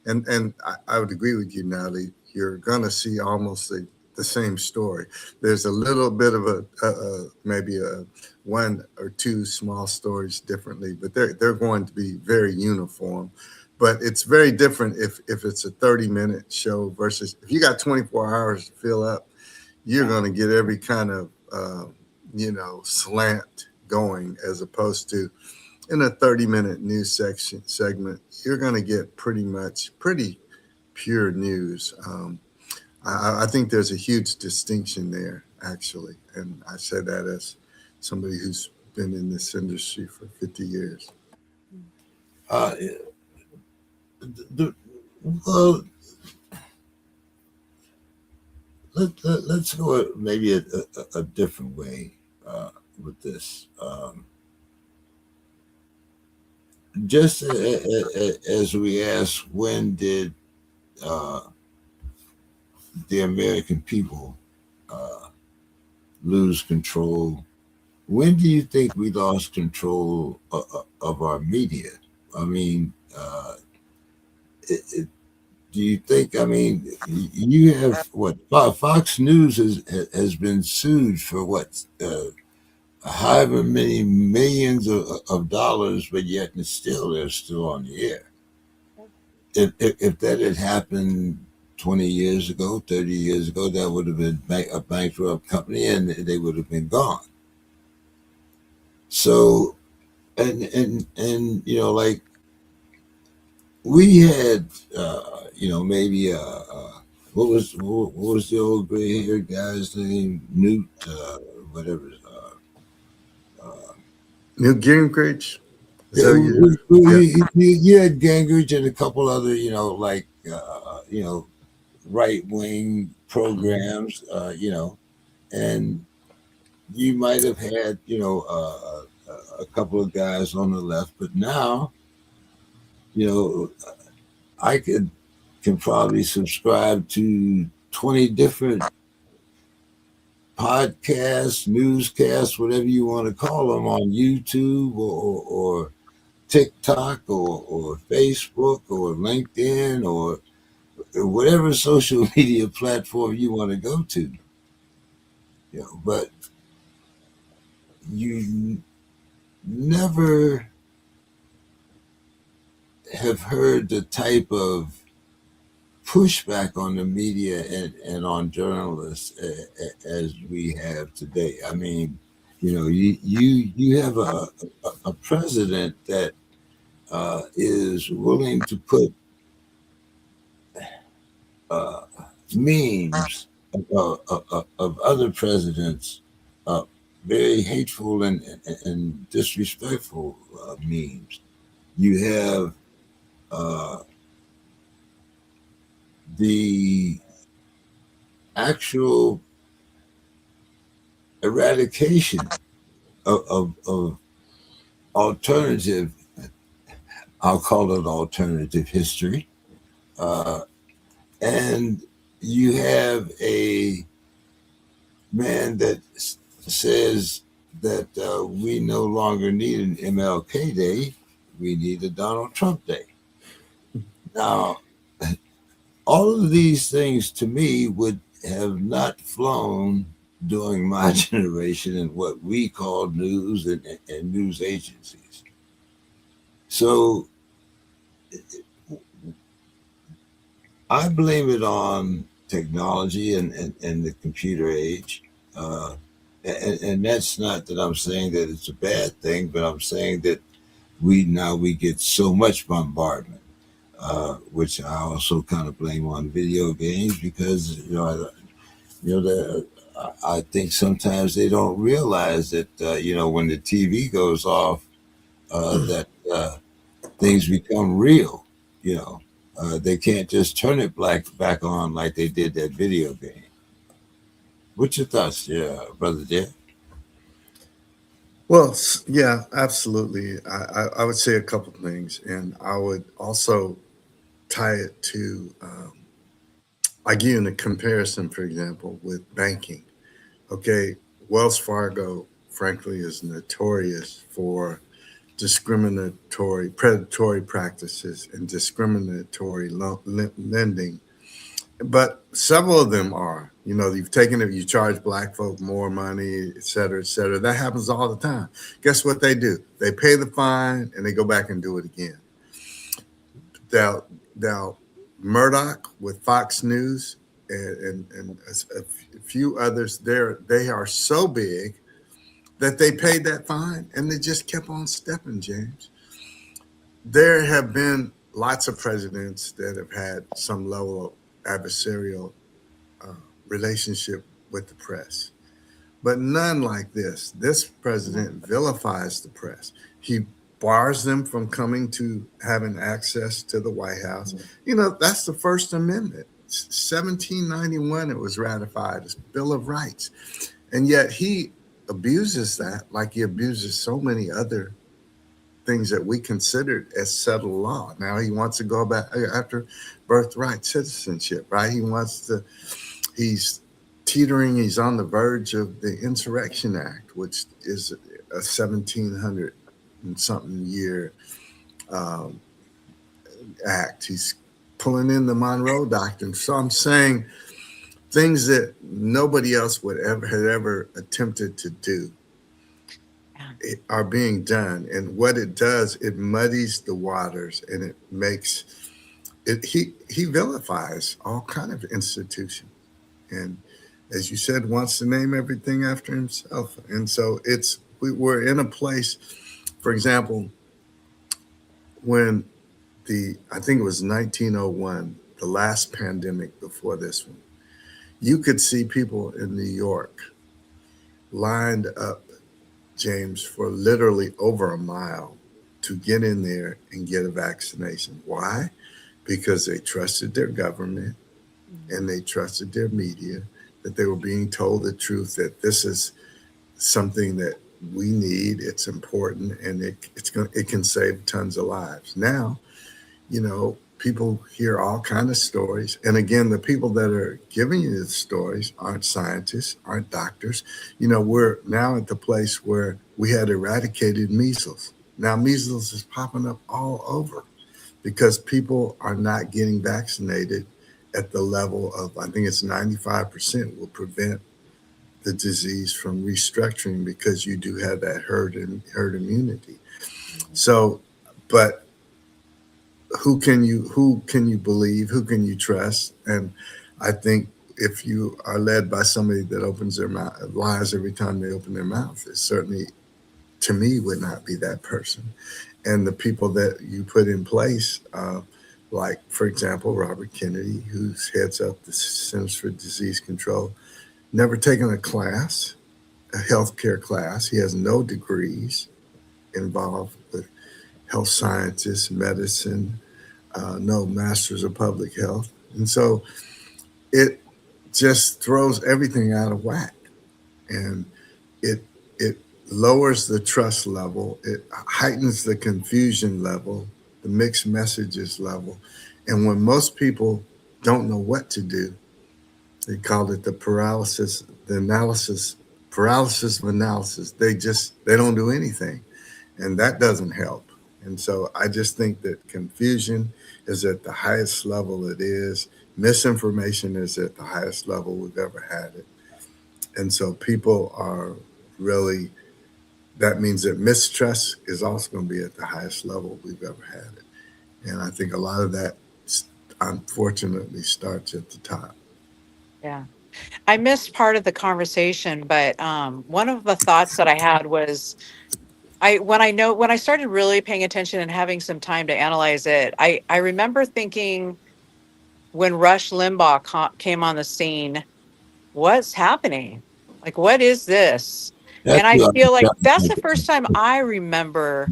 and I would agree with you, Natalie, you're going to see almost the same story. There's a little bit of maybe a one or two small stories differently, but they're going to be very uniform. But it's very different if it's a 30-minute show versus if you got 24 hours to fill up, you're Yeah. going to get every kind of slant going as opposed to in a 30-minute news section segment, you're going to get pretty pure news. I think there's a huge distinction there, actually. And I say that as somebody who's been in this industry for 50 years. uh, the, well, let's go maybe a different way with this. Just as we asked, when did uh, the American people lose control. When do you think we lost control of our media? I mean, do you think? I mean, you have what? Fox News has been sued for what? However many millions of dollars, but yet and still they're still on the air. If that had happened 20 years ago, 30 years ago, that would have been a bankrupt company, and they would have been gone. So, and like we had, maybe what was the old gray haired guy's name? Newt, whatever. Newt Gingrich. Is Yeah, that you? Yeah. you had Gingrich and a couple other, like right wing programs, and you might have had, a couple of guys on the left, but now, you know, I can probably subscribe to 20 different podcasts, newscasts, whatever you want to call them, on YouTube or TikTok or Facebook or LinkedIn or whatever social media platform you want to go to. But you never have heard the type of pushback on the media and on journalists as we have today. I mean, you have a president that is willing to put uh, memes of other presidents, uh, very hateful and disrespectful memes. You have the actual eradication of alternative, I'll call it alternative history. Uh, and you have a man that says that we no longer need an MLK Day, we need a Donald Trump Day. Now, all of these things to me would have not flown during my generation and what we called news and news agencies. So I blame it on technology and the computer age. Uh, and that's not that I'm saying that it's a bad thing, but I'm saying that we get so much bombardment, which I also kind of blame on video games because I think sometimes they don't realize that when the TV goes off, that things become real. You know, they can't just turn it back on like they did that video game. What's your thoughts, yeah, brother dear? Well, yeah, absolutely. I would say a couple of things, and I would also tie it to, I give you a comparison, for example, with banking. Okay, Wells Fargo, frankly, is notorious for discriminatory, predatory practices and discriminatory lending. But several of them are. You know, you've taken it, you charge black folk more money, et cetera, et cetera. That happens all the time. Guess what they do? They pay the fine and they go back and do it again. Now, Murdoch with Fox News and a few others, they are so big that they paid that fine and they just kept on stepping, James. There have been lots of presidents that have had some level of adversarial uh, relationship with the press, but none like this. This president vilifies the press. He bars them from coming to having access to the White House. You know, that's the First Amendment. 1791, it was ratified as Bill of Rights. And yet he abuses that like he abuses so many other things that we considered as settled law. Now he wants to go back after birthright citizenship, right? He's teetering. He's on the verge of the Insurrection Act, which is a 1700 and something year um, act. He's pulling in the Monroe Doctrine. So I'm saying things that nobody else would ever had ever attempted to do Yeah. are being done. And what it does, it muddies the waters, and it makes it. He vilifies all kind of institution, and as you said, wants to name everything after himself. And so we're in a place. For example, when I think it was 1901, the last pandemic before this one, you could see people in New York lined up, James, for literally over a mile to get in there and get a vaccination. Why? Because they trusted their government Mhm. and they trusted their media, that they were being told the truth, that this is something that we need, it's important, and it can save tons of lives. Now, people hear all kind of stories, and again, the people that are giving you the stories aren't scientists, aren't doctors. We're now at the place where we had eradicated measles. Now measles is popping up all over because people are not getting vaccinated at the level of, I think it's 95% will prevent the disease from restructuring, because you do have that herd immunity. So, but who can you believe, who can you trust? And I think if you are led by somebody that opens their mouth, lies every time they open their mouth, it certainly, to me, would not be that person. And the people that you put in place, like for example Robert Kennedy, who heads up the Centers for Disease Control, never taken a class, a healthcare class. He has no degrees involved with health sciences, medicine, no masters of public health. And so it just throws everything out of whack. And it it lowers the trust level, it heightens the confusion level, the mixed messages level. And when most people don't know what to do, they call it paralysis of analysis. They don't do anything, and that doesn't help. And so I just think that confusion is at the highest level it is. Misinformation is at the highest level we've ever had it. And so people are really, that means that mistrust is also going to be at the highest level we've ever had it. And I think a lot of that, unfortunately, starts at the top. Yeah. I missed part of the conversation, but one of the thoughts that I had was when I started really paying attention and having some time to analyze it, I remember thinking when Rush Limbaugh came on the scene, what's happening? Like, what is this? That's And I what feel like I'm that's the thinking. first time I remember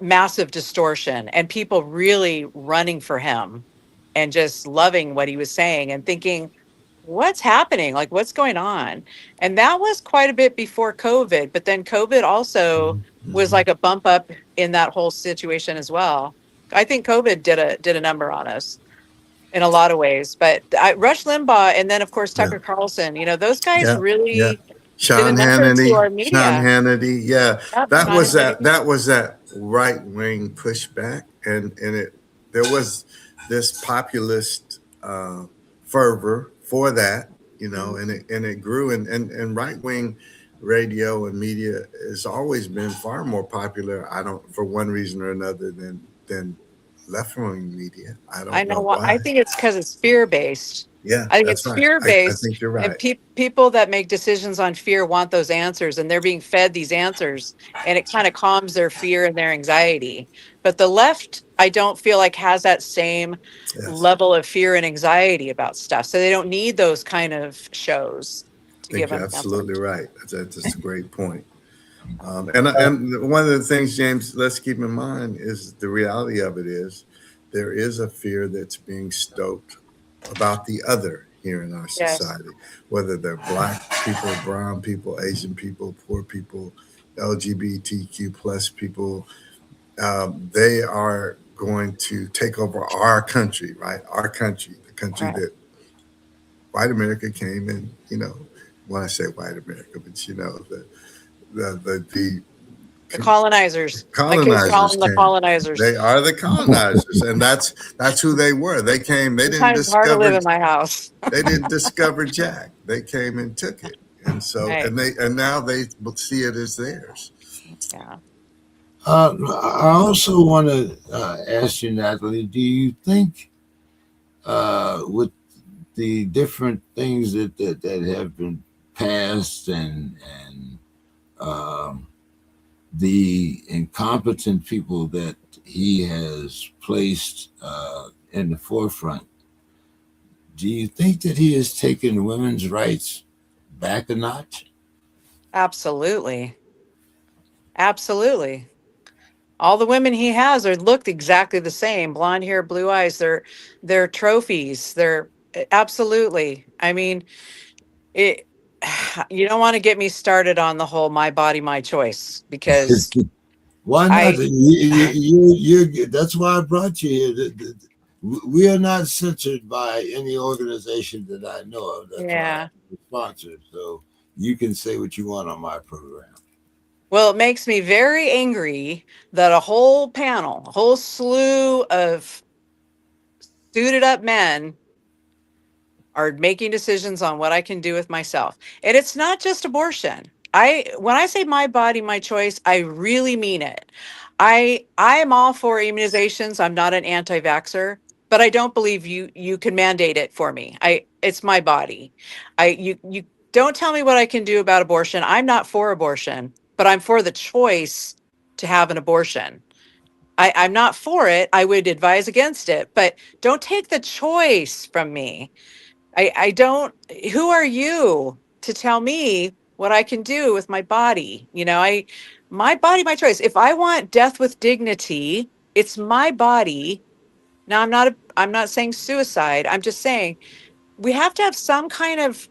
massive distortion and people really running for him and just loving what he was saying and thinking, what's happening? Like, what's going on? And that was quite a bit before COVID, but then COVID also was Mm-hmm. like a bump up in that whole situation as well. I think COVID did a number on us in a lot of ways, but Rush Limbaugh and then of course Yeah. Tucker Carlson, those guys Yeah, yeah. really did a Sean number to Hannity, our Sean media. Hannity. Yeah, Yep, that Sean was Hannity. that right wing pushback, and there was this populist fervor for that, Mhm. and it grew, and right wing radio and media has always been far more popular. I don't, for one reason or another, than left wing media. I I don't know know why. I why. think it's because it's fear based. Yeah, I think that's it's right. fear I based, think you're and right. people that make decisions on fear want those answers, and they're being fed these answers, and it kind of calms their fear and their anxiety. But the left, I don't feel like has that same Yes. level of fear and anxiety about stuff, so they don't need those kind of shows I to give think you're them answers. absolutely right. That's a great point. And one of the things, James, let's keep in mind is the reality of it is there is a fear that's being stoked about the other here in our Yes, society, whether they're black people, brown people, Asian people, poor people, LGBTQ plus people. They are going to take over our country, right? Our country, the country right. that white America came and, when I say white America, but the The colonizers. My kids call colonizers them the came. colonizers. They are the colonizers, and that's who they were. They came. Sometimes it's hard to live in my house. They didn't discover Jack. They came and took it, and so Right. and now they see it as theirs. Yeah. I also want to ask you, Natalie, do you think with the different things that have been passed and um, the incompetent people that he has placed in the forefront, do you think that he has taken women's rights back a notch? Absolutely. Absolutely. All the women he has are looked exactly the same, blonde hair, blue eyes. They're trophies. They're absolutely. I mean, it. You don't want to get me started on the whole "my body, my choice" because Why not? I. That's why I brought you here. We are not censored by any organization that I know of. That's why Yeah. I'm sponsored. So you can say what you want on my program. Well, it makes me very angry that a whole panel, a whole slew of suited up men are making decisions on what I can do with myself. And it's not just abortion. When I say my body, my choice, I really mean it. I am all for immunizations. I'm not an anti-vaxxer, but I don't believe you can mandate it for me. It's my body. You don't tell me what I can do about abortion. I'm not for abortion, but I'm for the choice to have an abortion. I'm not for it. I would advise against it, but don't take the choice from me. I don't, who are you to tell me what I can do with my body? My body, my choice. If I want death with dignity, it's my body. Now I'm not saying suicide. I'm just saying we have to have some kind of,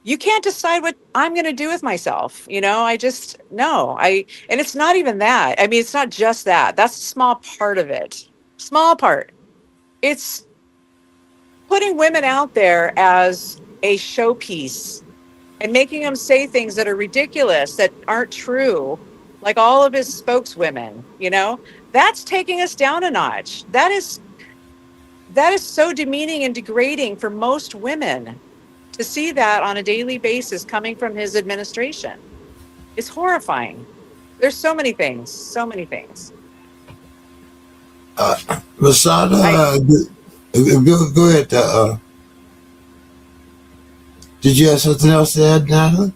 you can't decide what I'm going to do with myself. I just, no, and it's not even that. I mean, it's not just that. That's a small part of it. Small part. It's putting women out there as a showpiece and making them say things that are ridiculous, that aren't true, like all of his spokeswomen, that's taking us down a notch. That is so demeaning and degrading for most women to see that on a daily basis coming from his administration. It's horrifying. There's so many things, so many things. Uh, Masada, I go ahead. Did you have something else to add, Natalie?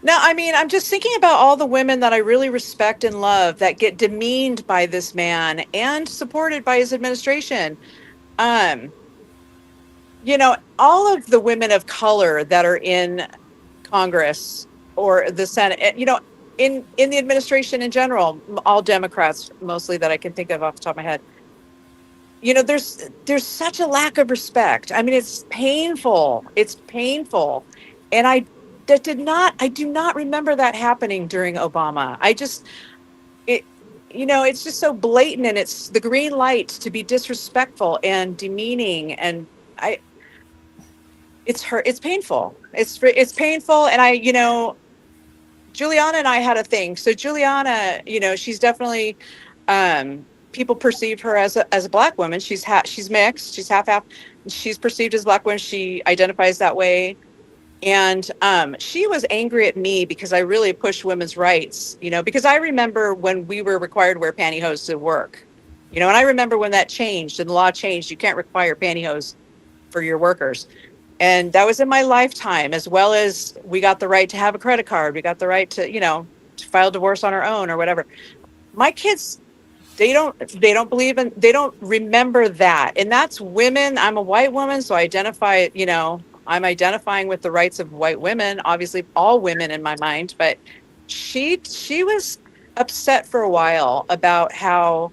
No, I mean, I'm just thinking about all the women that I really respect and love that get demeaned by this man and supported by his administration. Um, all of the women of color that are in Congress or the Senate, in the administration in general, all Democrats mostly that I can think of off the top of my head. There's such a lack of respect. I mean, it's painful. It's painful. And I do not remember that happening during Obama. It, it's just so blatant, and it's the green light to be disrespectful and demeaning. And I, it's hurt. It's painful. It's painful. And Juliana and I had a thing. So Juliana, she's definitely, people perceive her as a black woman. She's mixed. She's half. She's perceived as a black woman. She identifies that way. And she was angry at me because I really pushed women's rights, because I remember when we were required to wear pantyhose to work, and I remember when that changed and the law changed. You can't require pantyhose for your workers. And that was in my lifetime, as well as we got the right to have a credit card. We got the right to file divorce on our own or whatever. My kids, they don't believe in, they don't remember that. And that's women. I'm a white woman, so I identify, I'm identifying with the rights of white women, obviously all women in my mind. But she was upset for a while about how,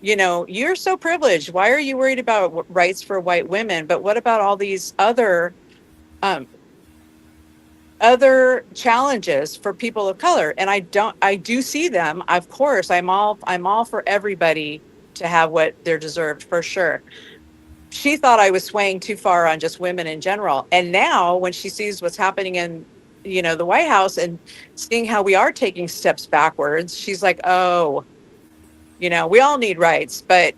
you're so privileged. Why are you worried about rights for white women? But what about all these um, other challenges for people of color? And I do see them. Of course, I'm all for everybody to have what they're deserved, for sure. she thought I was swaying too far on just women in general. And now when she sees what's happening in, the White House and seeing how we are taking steps backwards, she's like, oh, we all need rights, but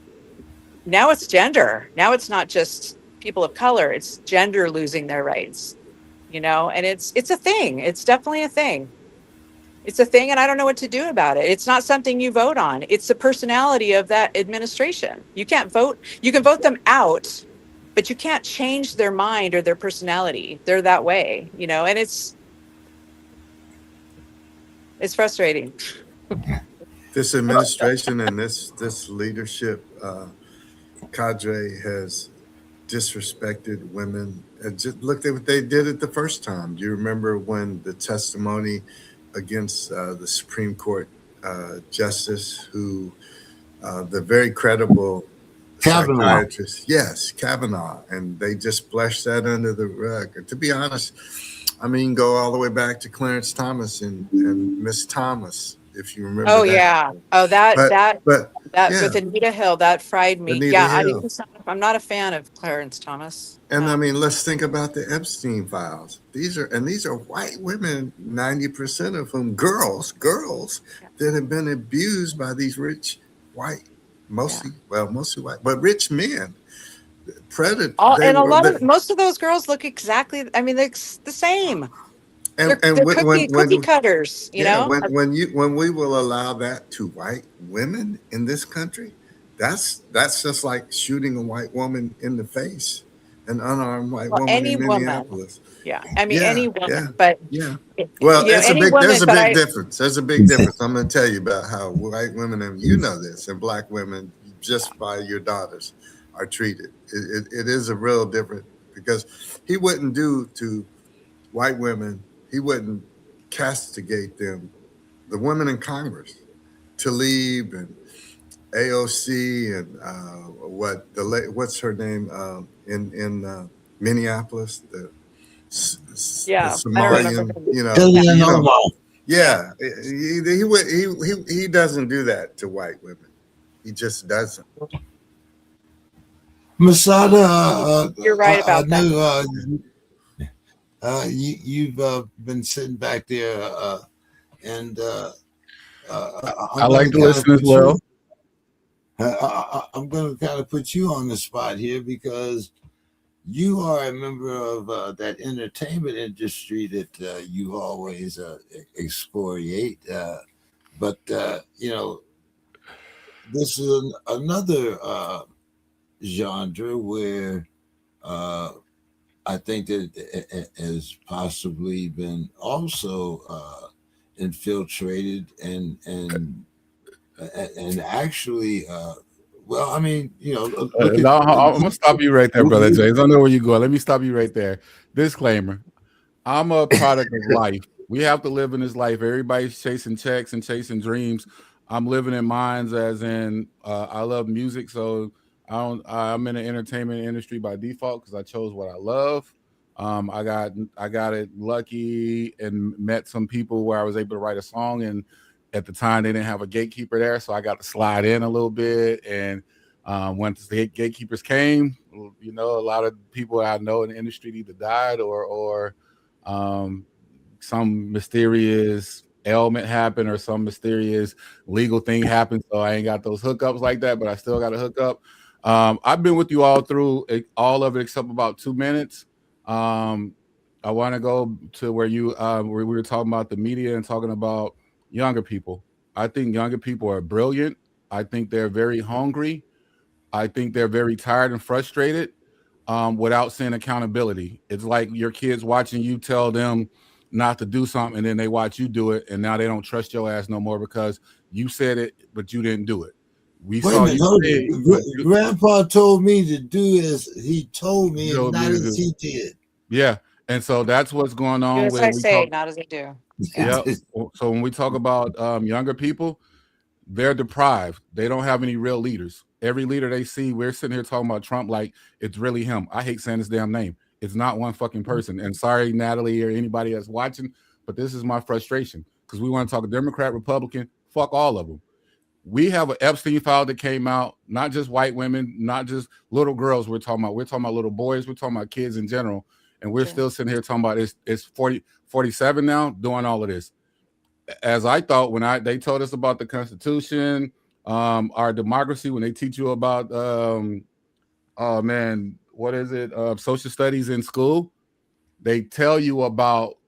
now it's gender. Now it's not just people of color, it's gender losing their rights, and it's a thing. It's definitely a thing. It's a thing, and I don't know what to do about it. It's not something you vote on. It's the personality of that administration. You can't vote. You can vote them out, but you can't change their mind or their personality. They're that way, and it's frustrating. This administration and this leadership cadre has disrespected women. And just look at what they did it the first time. Do you remember when the testimony against the Supreme Court justice, who the very credible Kavanaugh. psychiatrist, yes, Kavanaugh, and they just brushed that under the rug. And to be honest, I mean, go all the way back to Clarence Thomas and Miss Thomas, if you remember Oh that. yeah. Oh, that But that but that yeah, with Anita Hill, that fried me. Anita Yeah, Hill. I'm not a fan of Clarence Thomas. And I No. mean, let's think about the Epstein files. These are white women, 90% of whom girls Yeah. that have been abused by these rich white, Yeah. mostly white, but rich men. Predator. All They and a were, lot of most of those girls look exactly. I mean, they're the same. and They're when cookie cutters. yeah, when we will allow that to white women in this country, that's just like shooting a white woman in the face, an unarmed white Well, woman any in woman. Minneapolis. Yeah, I mean Yeah, any yeah, woman, but yeah. Well, it's a any big. woman. There's a But big I difference. There's a big difference. I'm going to tell you about how white women, and you know this, and black women, just by your daughters, are treated. It is a real difference because he wouldn't do to white women. He wouldn't castigate them. The women in Congress, Tlaib and AOC and what's her name in Minneapolis, the yeah, I don't remember. Somalian, Yeah. Eleanor. Yeah. yeah, he doesn't do that to white women. He just doesn't. Masada, You're right I about that. know you've been sitting back there, and I I'm like going to to kind of listen as put you. well. I'm going to kind of put you on the spot here because you are a member of that entertainment industry that you always excoriate. But this is another genre where uh, I think that it has possibly been also infiltrated and actually, well, I mean, look at No, I'm gonna stop you right there, brother we, James. I know where you're going. Let me stop you right there. Disclaimer: I'm a product of life. We have to live in this life. Everybody's chasing checks and chasing dreams. I'm living in mines, as in I love music, so I'm in the entertainment industry by default because I chose what I love. I got it lucky and met some people where I was able to write a song, and at the time they didn't have a gatekeeper there, so I got to slide in a little bit. And once the gatekeepers came, a lot of people I know in the industry either died or um, some mysterious ailment happened or some mysterious legal thing happened. So I ain't got those hookups like that, but I still got a hookup. I've been with you all through all of it except about 2 minutes. Um, I want to go to where we were talking about the media and talking about younger people. I think younger people are brilliant. I think they're very hungry. I think they're very tired and frustrated without seeing accountability. It's like your kids watching you tell them not to do something, and then they watch you do it, and now they don't trust your ass no more because you said it, but you didn't do it. We wait a saw minute. you No, say, but Grandpa told me to do as he told you me and told me not to as do. he did. Yeah, and so that's what's going on As I when we say, talk. not as I do. Yeah. Yeah. So when we talk about younger people, they're deprived. They don't have any real leaders. Every leader they see, we're sitting here talking about Trump like it's really him. I hate saying his damn name. It's not one fucking person. And sorry, Natalie, or anybody that's watching, but this is my frustration because we want to talk Democrat, Republican, fuck all of them. We have an Epstein file that came out, not just white women, not just little girls we're talking about little boys, we're talking about kids in general. And we're True. still sitting here talking about it's 47 now doing all of this. As I thought when they told us about the Constitution, our democracy, when they teach you about oh man, what is it? Social studies in school. They tell you about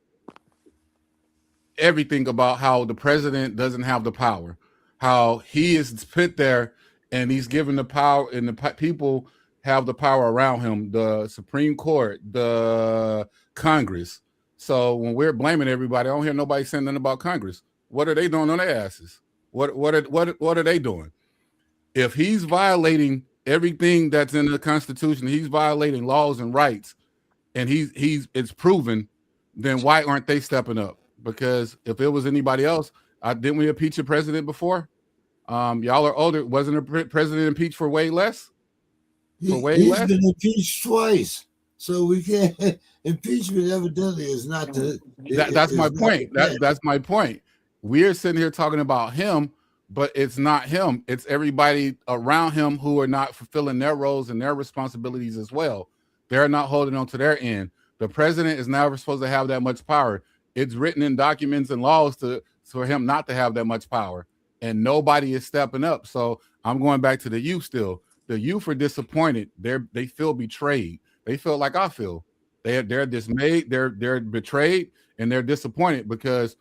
everything about how the president doesn't have the power, how he is put there and he's given the power, and the people have the power around him, the Supreme Court, the Congress. So when we're blaming everybody, I don't hear nobody saying nothing about Congress. What are they doing on their asses? What are they doing? If he's violating everything that's in the Constitution, he's violating laws and rights, and he's it's proven, then why aren't they stepping up? Because if it was anybody else, didn't we impeach a president before? Y'all are older. Wasn't a president impeached for way less? For way He's less? been impeached twice, so we can't. Impeachment evidently is not the. That's my Is not point. the best. That's my point. We're sitting here talking about him, but it's not him. It's everybody around him who are not fulfilling their roles and their responsibilities as well. They're not holding on to their end. The president is never supposed to have that much power. It's written in documents and laws for him not to have that much power, and nobody is stepping up. So I'm going back to the youth still. The youth are disappointed. They feel betrayed. They feel like I feel. They're dismayed. They're betrayed, and they're disappointed because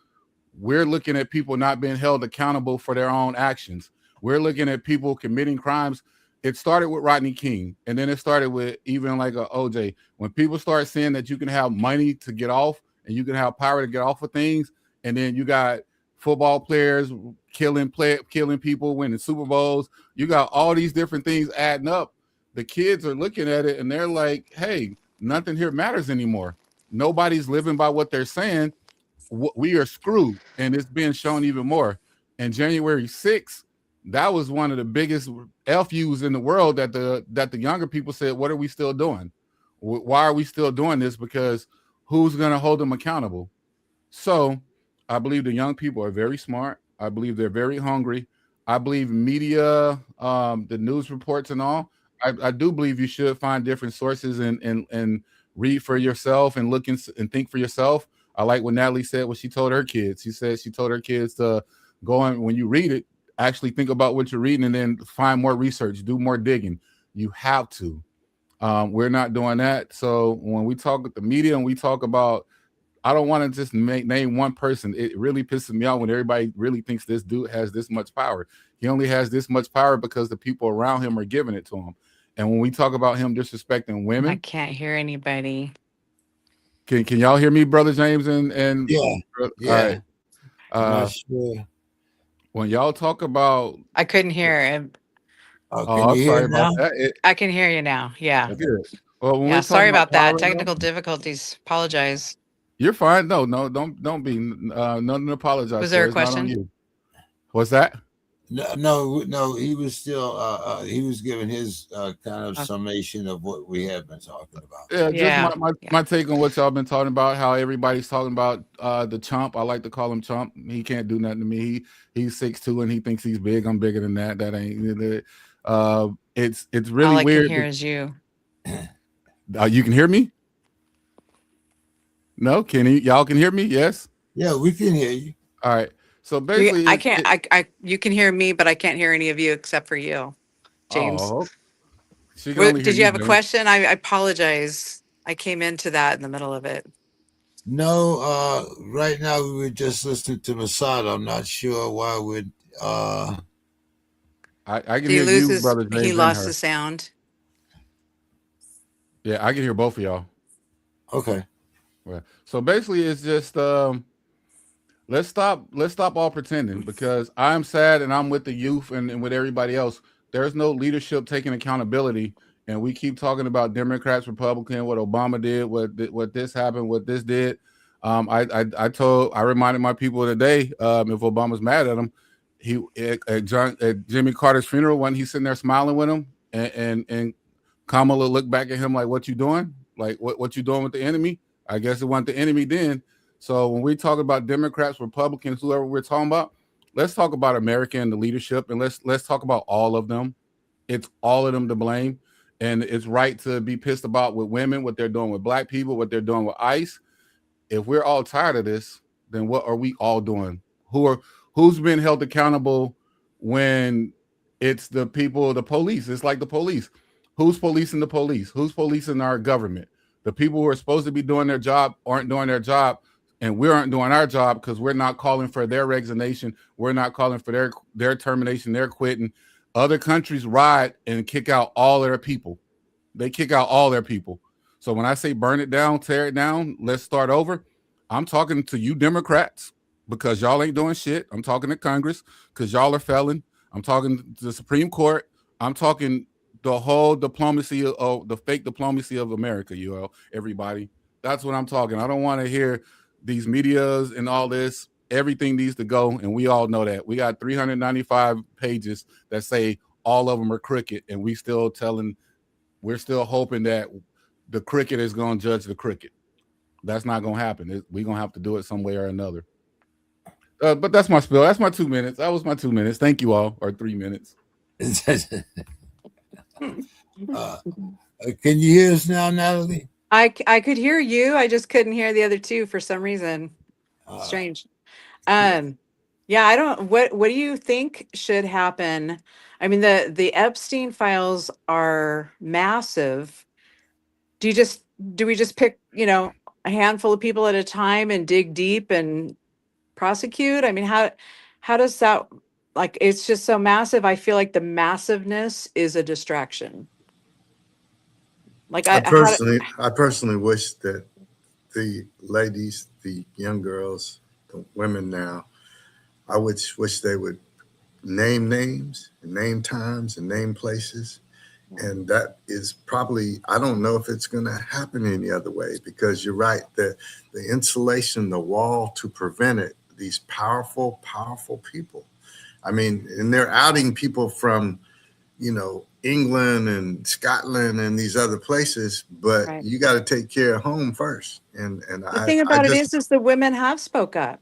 we're looking at people not being held accountable for their own actions. We're looking at people committing crimes. It started with Rodney King, and then it started with even like a OJ. When people start seeing that you can have money to get off and you can have power to get off of things, and then you got football players killing people, winning Super Bowls. You got all these different things adding up. The kids are looking at it and they're like, "Hey, nothing here matters anymore. Nobody's living by what they're saying. We are screwed," and it's being shown even more. And January 6th, that was one of the biggest FUs in the world that the younger people said, "What are we still doing? Why are we still doing this? Because who's going to hold them accountable?" So I believe the young people are very smart. I believe they're very hungry. I believe media, the news reports and all. I do believe you should find different sources and read for yourself and look and think for yourself. I like what Natalie said, what she told her kids. She said she told her kids to go on, when you read it, actually think about what you're reading and then find more research, do more digging. You have to. We're not doing that. So when we talk with the media and we talk about, I don't want to just name one person. It really pisses me off when everybody really thinks this dude has this much power. He only has this much power because the people around him are giving it to him. And when we talk about him disrespecting I women, can't hear anybody. can y'all hear me, Brother James and Yeah, all yeah. right. I'm not sure. When y'all talk about, I couldn't hear him. Can I'm you hear sorry it about now? that. I can hear you now. Yeah. Good. Well, when Yeah. we're talking Sorry about about power that. right now, Technical difficulties. Apologize. you're fine. No, don't be nothing to apologize Was there for. a It's not on question? you. What's that? No. He was still. He was giving his kind of Oh, summation of what we have been talking about. Yeah, just yeah. my Yeah. take on what y'all been talking about. How everybody's talking about the chump. I like to call him chump. He can't do nothing to me. He's 6'2" and he thinks he's big. I'm bigger than that. That ain't it. It's All really I can weird. hear is you. You can hear me? No, y'all can hear me? Yes. Yeah, we can hear you. All right. So basically, I can't. You can hear me, but I can't hear any of you except for you, James. oh, she can only hear Did you you, have a James. question? I apologize. I came into that in the middle of it. No, right now we were just listening to Masada. I'm not sure why we're. I can Did he hear lose you, his? Brother He James, and lost her. his sound. Yeah, I can hear both of y'all. Okay. Well, so basically, it's just let's stop all pretending, because I'm sad and I'm with the youth and with everybody else. There's no leadership taking accountability, and we keep talking about Democrats, Republican, what Obama did, what this happened, what this did. I reminded my people today, if Obama's mad at him, he at Jimmy Carter's funeral, when he's sitting there smiling with him, and Kamala looked back at him like, "What you doing? Like what you doing with the enemy?" I guess it wasn't the enemy then. So when we talk about Democrats, Republicans, whoever we're talking about, let's talk about America and the leadership, and let's talk about all of them. It's all of them to blame, and it's right to be pissed about with women, what they're doing with black people, what they're doing with ICE. If we're all tired of this, then what are we all doing? Who's been held accountable when it's the people, the police? It's like the police. Who's policing the police? Who's policing our government? The people who are supposed to be doing their job aren't doing their job, and we aren't doing our job because we're not calling for their resignation. We're not calling for their termination. They're quitting. Other countries ride and kick out all their people. They kick out all their people. So when I say burn it down, tear it down, let's start over, I'm talking to you Democrats because y'all ain't doing shit. I'm talking to Congress because y'all are felon. I'm talking to the Supreme Court. I'm talking the whole diplomacy of the fake diplomacy of America, everybody. That's what I'm talking. I don't want to hear these medias and all this. Everything needs to go, and we all know that. We got 395 pages that say all of them are crooked, and we're still hoping that the cricket is going to judge the cricket. That's not going to happen. We're going to have to do it some way or another. But that's my spill. That's my 2 minutes. That was my 2 minutes. Thank you all, or 3 minutes. uh, can you hear us now, Natalie? I could hear you. I just couldn't hear the other two for some reason. Strange. Yeah, I don't, what do you think should happen? I mean, the Epstein files are massive. Do we just pick, a handful of people at a time and dig deep and prosecute? I mean, how does that, like, it's just so massive. I feel like the massiveness is a distraction. Like I personally wish that the ladies, the young girls, the women now, I would wish they would name names and name times and name places. And that is probably, I don't know if it's going to happen any other way, because you're right, the insulation, the wall to prevent it, these powerful, powerful people. I mean, and they're outing people from, England and Scotland and these other places, but Right. you got to take care of home first. And The I, thing I about it just, is the women have spoke up.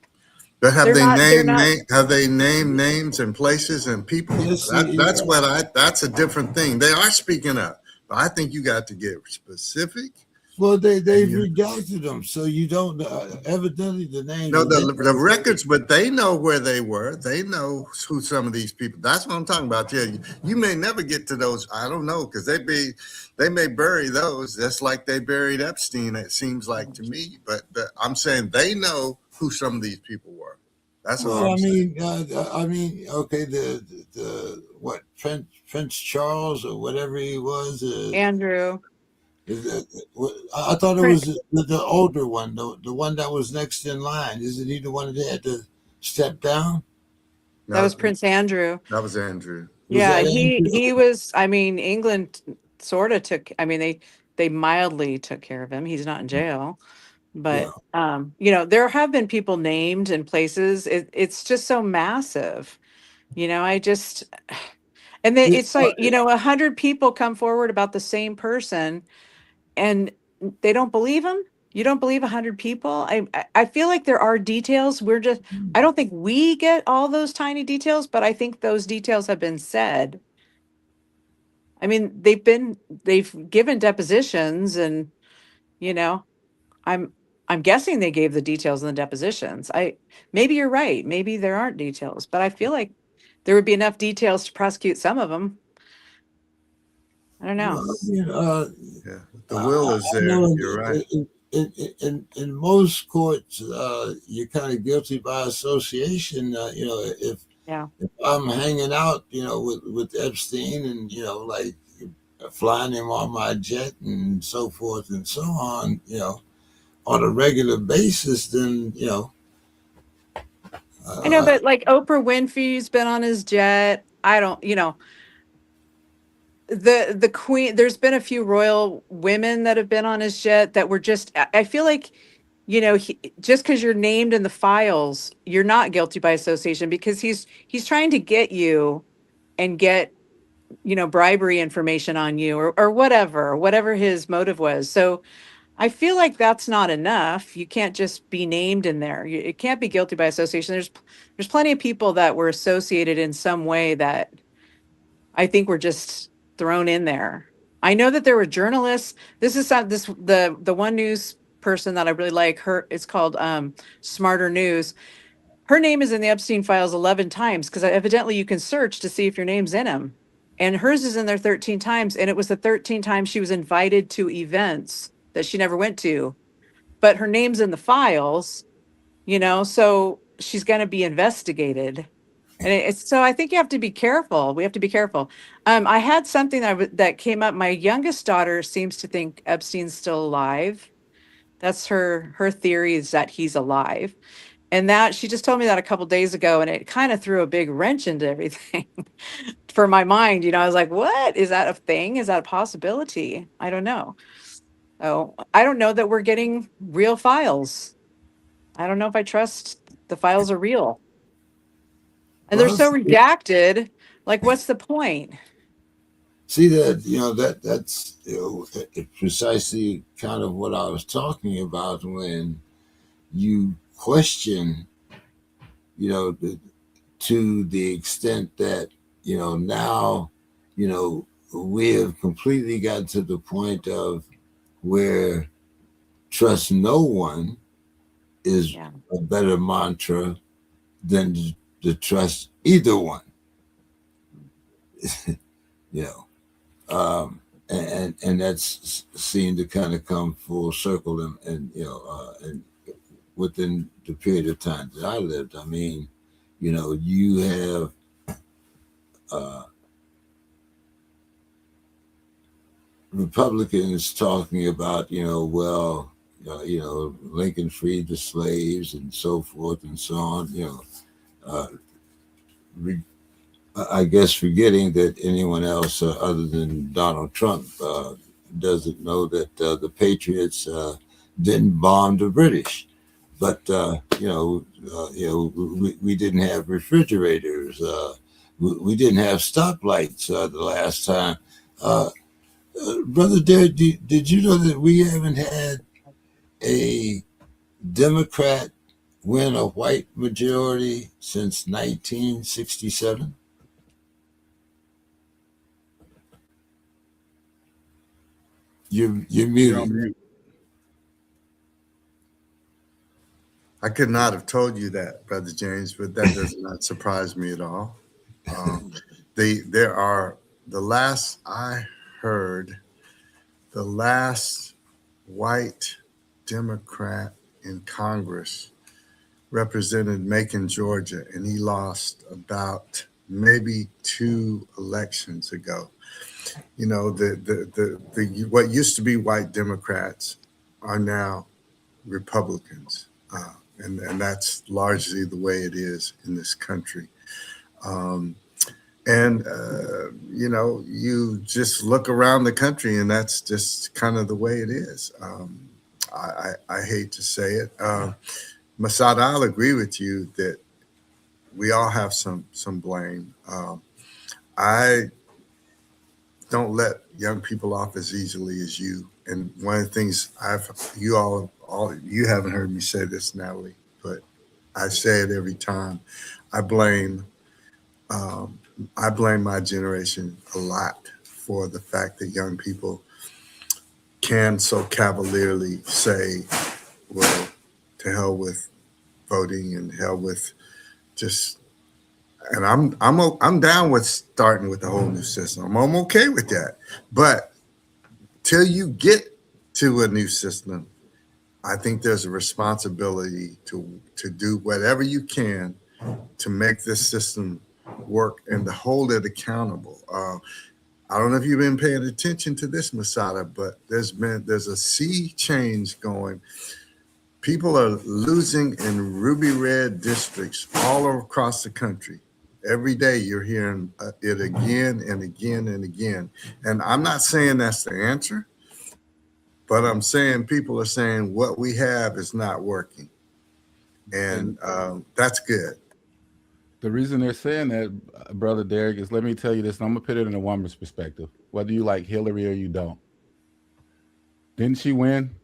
but They're not, have they named names and places and people? Yes, That's a different thing. They are speaking up, but I think you got to get specific. well, they've And redacted them, so you don't. Evidently, the names no, are there. the records, but they know where they were. They know who some of these people. That's what I'm talking about. Yeah, you may never get to those. I don't know, because they may bury those. That's like they buried Epstein. It seems like to me, but I'm saying they know who some of these people were. That's all Well, I'm saying. okay, the what Prince Charles or whatever he was. Andrew. I thought it was the older one, the one that was next in line. Isn't he the one that had to step down? That No, was Prince Andrew. that was Andrew. Was Yeah, that he Andrew? was, I mean, England sort of took, I mean, they mildly took care of him. He's not in jail. Yeah. But there have been people named in places. It's just so massive. I just, and then Yeah, it's like, 100 people come forward about the same person and they don't believe him. You don't believe 100 people. I feel like there are details. I don't think we get all those tiny details, but I think those details have been said. I mean, they've given depositions and, you know, I'm I'm guessing they gave the details in the depositions. Maybe you're right. Maybe there aren't details, but I feel like there would be enough details to prosecute some of them. I don't know. well, Yeah, the will I is there. know You're right. in most courts, you're kind of guilty by association. Yeah. If I'm hanging out, with Epstein and like flying him on my jet and so forth and so on, on a regular basis, then I know, uh, but like Oprah Winfrey's been on his jet. I don't, the queen, there's been a few royal women that have been on his jet that were just, I feel like, just because you're named in the files, you're not guilty by association because he's trying to get you and get bribery information on you or whatever his motive was. So I feel like that's not enough. You can't just be named in there. It can't be guilty by association. There's plenty of people that were associated in some way that I think were just thrown in there. I know that there were journalists. This is not this the one news person that I really like. Her it's called Smarter News. Her name is in the Epstein files 11 times because evidently you can search to see if your name's in them. And hers is in there 13 times. And it was the 13 times she was invited to events that she never went to. But her name's in the files, so she's going to be investigated. And it's so I think you have to be careful. We have to be careful. I had something that came up. My youngest daughter seems to think Epstein's still alive. That's her theory is that he's alive. And that she just told me that a couple days ago, and it kind of threw a big wrench into everything for my mind. I was like, what? Is that a thing? Is that a possibility? I don't know. Oh, I don't know that we're getting real files. I don't know if I trust the files are real. And they're Well, so redacted. Like, what's the point? see that that's precisely kind of what I was talking about when you question, to the extent that now we have completely gotten to the point of where trust no one is Yeah. a better mantra than to trust either one. you know and that's seen to kind of come full circle and within the period of time that I lived. I mean, you have uh, Republicans talking about, Lincoln freed the slaves and so forth and so on, uh, re- I guess forgetting that anyone else other than Donald Trump doesn't know that the Patriots didn't bomb the British. But we didn't have refrigerators. We didn't have stoplights the last time. Uh, Brother Derek, did you know that we haven't had a Democrat win a white majority since 1967? You're You're on muted. mute. I could not have told you that, Brother James, but that does not surprise me at all. Um, there are, the last I heard, the last white Democrat in Congress represented Macon, Georgia, and he lost about maybe 2 elections ago. The what used to be white Democrats are now Republicans, and that's largely the way it is in this country. Um, and you just look around the country, and that's just kind of the way it is. I hate to say it, Masada. I'll agree with you that we all have some blame. I don't let young people off as easily as you. And one of the things all you haven't heard me say this, Natalie, but I say it every time. I blame um, I blame my generation a lot for the fact that young people can so cavalierly say, "Well, to hell with voting and hell with just." And I'm down with starting with the whole new system. I'm okay with that, but till you get to a new system, I think there's a responsibility to do whatever you can to make this system work and to hold it accountable. I don't know if you've been paying attention to this, Masada, but there's a sea change going. People are losing in ruby red districts all across the country. Every day you're hearing it again and again and again. And I'm not saying that's the answer, but I'm saying people are saying what we have is not working. And And that's good. the reason they're saying that, brother Derek, is let me tell you this. And I'm gonna put it in a woman's perspective. Whether you like Hillary or you don't, didn't she win?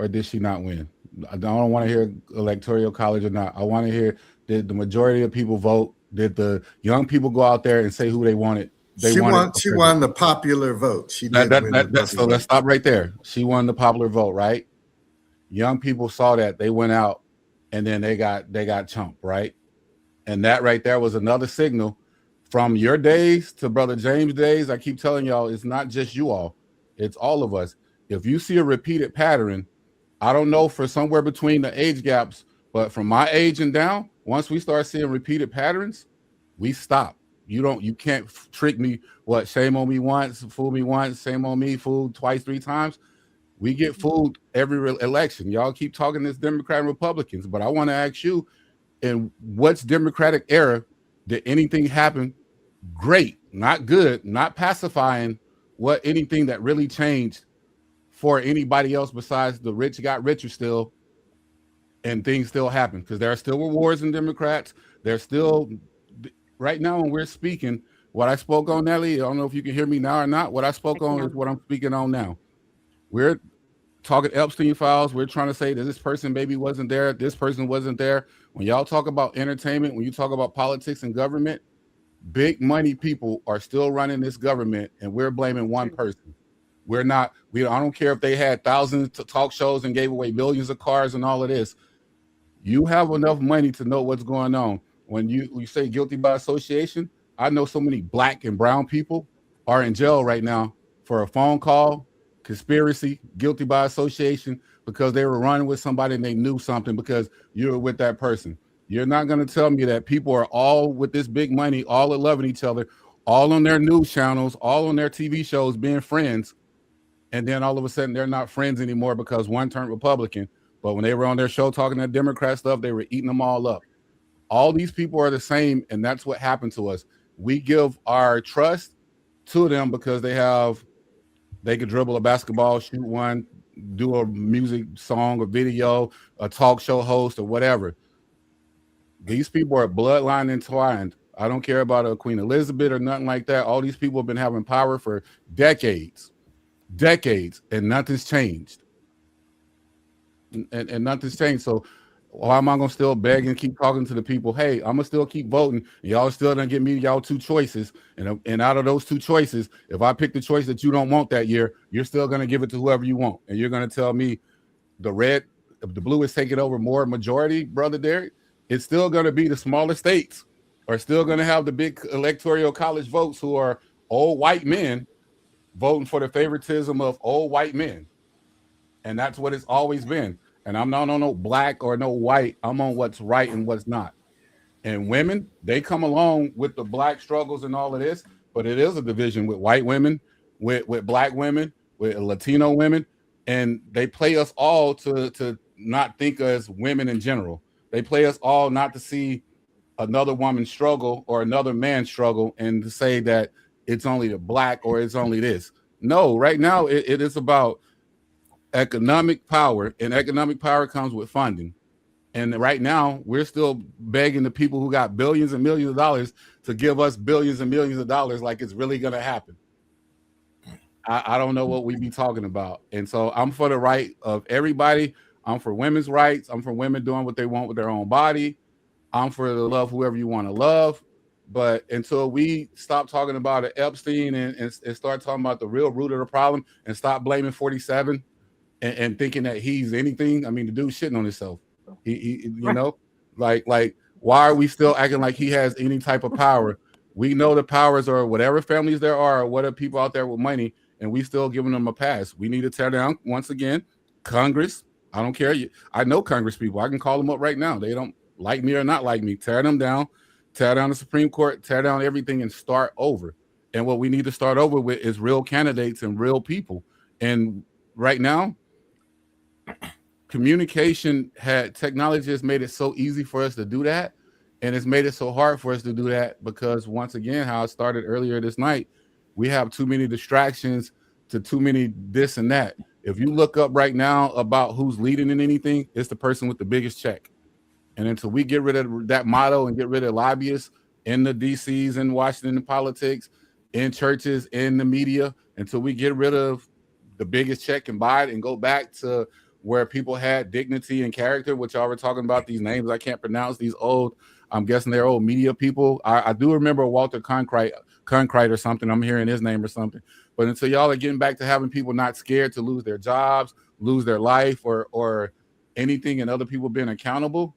or did she not win? I don't want to hear electoral college or not. I want to hear, did the majority of people vote? Did the young people go out there and say who they wanted? They wanted a She president. won the popular vote. She That, did that, win the that, that, so popular let's vote. stop right there. She won the popular vote, right? Young people saw that. They went out and then they got chumped, right? And that right there was another signal from your days to Brother James' days. I keep telling y'all, it's not just you all, it's all of us. If you see a repeated pattern, I don't know for somewhere between the age gaps, but from my age and down, once we start seeing repeated patterns, we stop. You can't trick me. What, shame on me once, fool me once, shame on me, fool twice, three times. We get fooled every election. Y'all keep talking this Democrat and Republicans, but I want to ask you, in what's Democratic era did anything happen great, not good, not pacifying, what anything that really changed for anybody else besides the rich got richer still, and things still happen? Because there are still wars in Democrats. There's still, right now when we're speaking, what I spoke on, Nelly, I don't know if you can hear me now or not. What I spoke on is what I'm speaking on now. We're talking Epstein files. We're trying to say that this person maybe wasn't there, this person wasn't there. When y'all talk about entertainment, when you talk about politics and government, big money people are still running this government, and we're blaming one person. We're not. I don't care if they had thousands of talk shows and gave away millions of cars and all of this. You have enough money to know what's going on. When you say guilty by association, I know so many black and brown people are in jail right now for a phone call, conspiracy, guilty by association, because they were running with somebody and they knew something because you were with that person. You're not going to tell me that people are all with this big money, all loving each other, all on their news channels, all on their TV shows being friends, and then all of a sudden they're not friends anymore because one turned Republican. But when they were on their show talking that Democrat stuff, they were eating them all up. All these people are the same, and that's what happened to us. We give our trust to them because they could dribble a basketball, shoot one, do a music song or video, a talk show host or whatever. These people are bloodline entwined. I don't care about a Queen Elizabeth or nothing like that. All these people have been having power for decades, and nothing's changed. And nothing's changed. So why am I gonna still beg and keep talking to the people? Hey, I'm gonna still keep voting. Y'all still don't give me y'all two choices. And out of those two choices, if I pick the choice that you don't want that year, you're still gonna give it to whoever you want. And you're gonna tell me the blue is taking over more majority, brother Derek. It's still gonna be the smaller states are still gonna have the big electoral college votes who are old white men voting for the favoritism of old white men. And that's what it's always been. And I'm not on no black or no white. I'm on what's right and what's not. And women, they come along with the black struggles and all of this, but it is a division with white women, with black women, with Latino women, and they play us all to not think as women in general. They play us all not to see another woman struggle or another man struggle and to say that it's only the black or it's only this. No, right now it is about economic power, and economic power comes with funding. And right now, we're still begging the people who got billions and millions of dollars to give us billions and millions of dollars like it's really going to happen. I don't know what we be talking about. And so I'm for the right of everybody. I'm for women's rights. I'm for women doing what they want with their own body. I'm for the love whoever you want to love. But until we stop talking about Epstein and start talking about the real root of the problem and stop blaming 47 and thinking that he's anything. I mean, the dude's shitting on himself. He you know, like why are we still acting like he has any type of power? We know the powers are whatever families there are, what are people out there with money, and we still giving them a pass. We need to tear down once again Congress. I don't care. I know Congress people. I can call them up right now. They don't like me or not like me. Tear them down. Tear down the Supreme Court. Tear down everything and start over. And what we need to start over with is real candidates and real people. And right now, technology has made it so easy for us to do that, and it's made it so hard for us to do that because once again, how I started earlier this night, we have too many distractions to too many this and that. If you look up right now about who's leading in anything, it's the person with the biggest check. And until we get rid of that motto and get rid of lobbyists in the DCs and Washington politics, in churches, in the media, until we get rid of the biggest check and buy it and go back to where people had dignity and character, which y'all were talking about these names I can't pronounce, these old, I'm guessing they're old media people. I do remember Walter Cronkite or something. I'm hearing his name or something. But until y'all are getting back to having people not scared to lose their jobs, lose their life, or anything, and other people being accountable,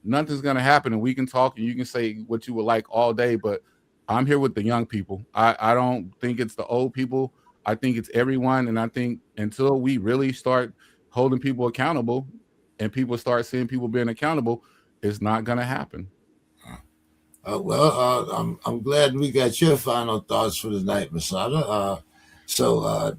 nothing's gonna happen. And we can talk and you can say what you would like all day, but I'm here with the young people. I don't think it's the old people. I think it's everyone. And I think until we really start holding people accountable and people start seeing people being accountable, it's not gonna happen. I'm glad we got your final thoughts for the night, Masada.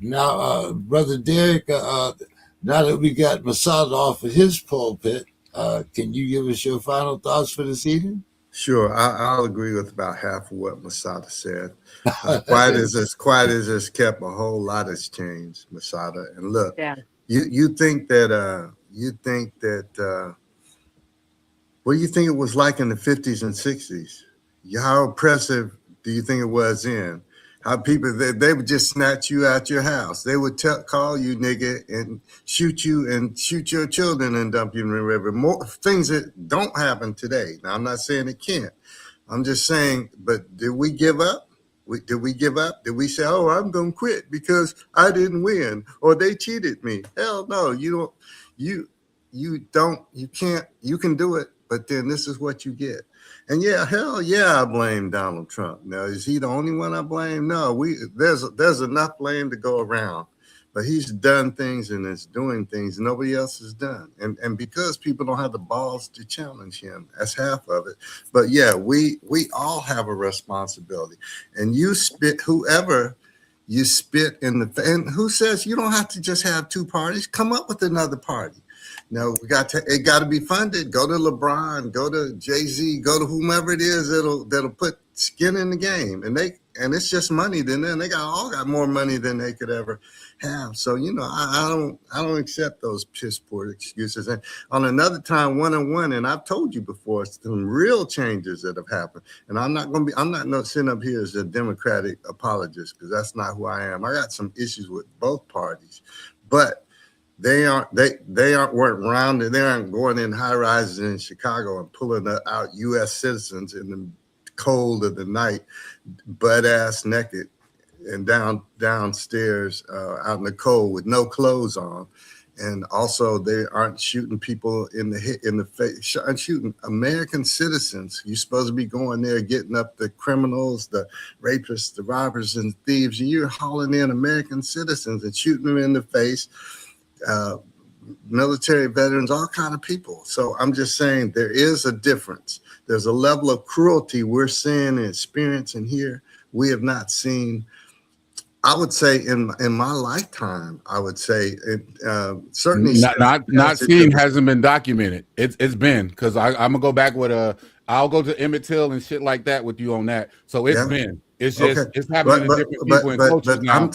Now, Brother Derek, now that we got Masada off of his pulpit, can you give us your final thoughts for this evening? Sure, I'll agree with about half of what Masada said. Quiet as it's kept, a whole lot has changed, Masada. And look, Yeah. you think that what do you think it was like in the 50s and 60s? How oppressive do you think it was then? How people, they would just snatch you out your house. They would call you nigga and shoot you and shoot your children and dump you in the river. More things that don't happen today. Now, I'm not saying it can't. I'm just saying, but did we give up? Did we give up? Did we say, oh, I'm going to quit because I didn't win or they cheated me? Hell no, you can't, you can do it, but then this is what you get. And yeah, hell yeah, I blame Donald Trump. Now, is he the only one I blame? No, there's enough blame to go around. But he's done things and is doing things nobody else has done. And because people don't have the balls to challenge him, that's half of it. But yeah, we all have a responsibility. And you spit whoever you spit in the, and who says you don't have to just have two parties? Come up with another party. No, it got to be funded. Go to LeBron, go to Jay-Z, go to whomever it is that'll put skin in the game. And it's just money. Then they all got more money than they could ever have. So I don't accept those piss poor excuses. And on another time, one-on-one, and I've told you before, some real changes that have happened. And I'm not sitting up here as a Democratic apologist because that's not who I am. I got some issues with both parties, but they aren't going in high rises in Chicago and pulling out U.S. citizens in the cold of the night, butt ass naked, and downstairs out in the cold with no clothes on. And also, they aren't shooting people in the face, aren't shooting American citizens. You're supposed to be going there, getting up the criminals, the rapists, the robbers, and thieves. And you're hauling in American citizens and shooting them in the face. Military veterans, all kind of people. So I'm just saying there is a difference. There's a level of cruelty we're seeing and experiencing here we have not seen. I would say in my lifetime, I would say certainly not seen hasn't been documented. It's been because I'm gonna go back with I'll go to Emmett Till and shit like that with you on that. So it's been. It's just it's happening to different people and cultures now. I'm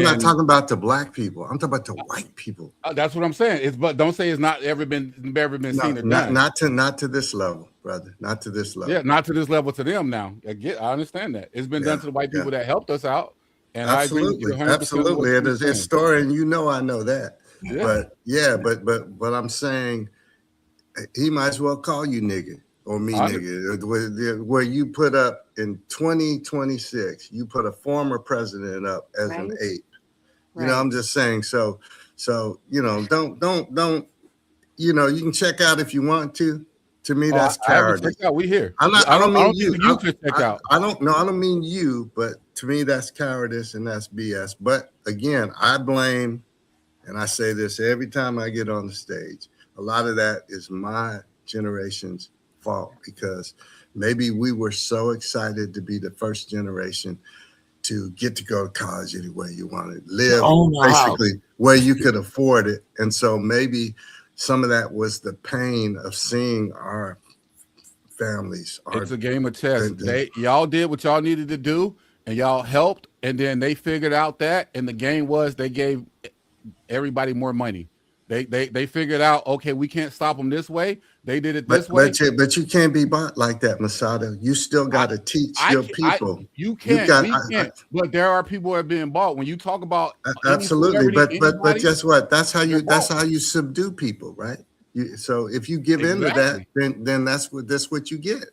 not talking about the black people. I'm talking about the white people. That's what I'm saying. But don't say it's not ever been seen or done. Not to this level, brother. Not to this level. Yeah, not to this level to them now. I understand that. It's been done to the white people that helped us out. And absolutely, I agree with you 100%. Absolutely. It is his story, and I know that. Yeah. But I'm saying he might as well call you nigga. Or me, nigga, where you put up in 2026, you put a former president up as an ape. You know, I'm just saying. So don't. You can check out if you want to. To me, that's cowardice. We here. I don't mean you. You should check out. I don't mean you. But to me, that's cowardice and that's BS. But again, I blame, and I say this every time I get on the stage. A lot of that is my generation's fault because maybe we were so excited to be the first generation to get to go to college anywhere you wanted, live basically where you could afford it. And so maybe some of that was the pain of seeing our families. It's a game of chess. Y'all did what y'all needed to do and y'all helped. And then they figured out that, and the game was they gave everybody more money. They figured out, okay, we can't stop them this way. They did it this way. But you can't be bought like that, Masada. You still got to teach your people. You You can't, got we can't. But there are people who are being bought. When you talk about any absolutely. celebrity, But anybody, guess what? That's how they're bought. you subdue people, right? So if you give in to that, Exactly. then that's what you get.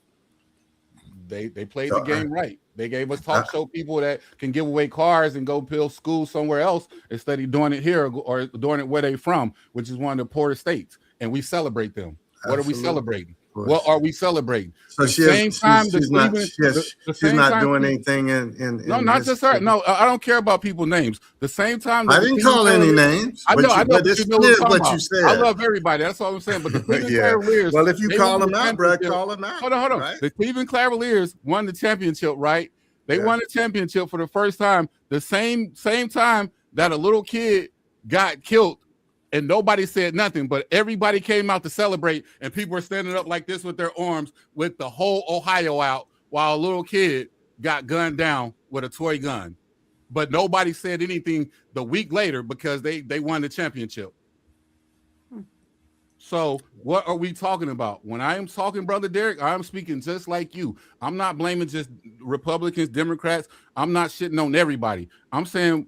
They played So the game right. They gave us talk show people that can give away cars and go build schools somewhere else instead of doing it here or doing it where they from, which is one of the poorer states. And we celebrate them. What are we absolutely. celebrating? What are we celebrating? So The same time the Cleveland, the she's same not time doing people, anything in no, not just her. No, I don't care about people's names. The same time that I the didn't Cleveland call any Cavaliers, names. I know, But but it's you know what I'm clear talking what you about. said. I love everybody. That's all I'm saying. But the Cleveland Yeah. Cavaliers, Well, if you they call won them the out, bro, championship. call them out. Hold on. Right? The Cleveland Cavaliers won the championship, right? They Yeah. won the championship for the first time. The same time that a little kid got killed. And nobody said nothing, but everybody came out to celebrate, and people were standing up like this with their arms, with the whole Ohio out, while a little kid got gunned down with a toy gun. But nobody said anything the week later because they won the championship. So what are we talking about? When I am talking, Brother Derek, I'm speaking just like you. I'm not blaming just Republicans, Democrats. I'm not shitting on everybody. I'm saying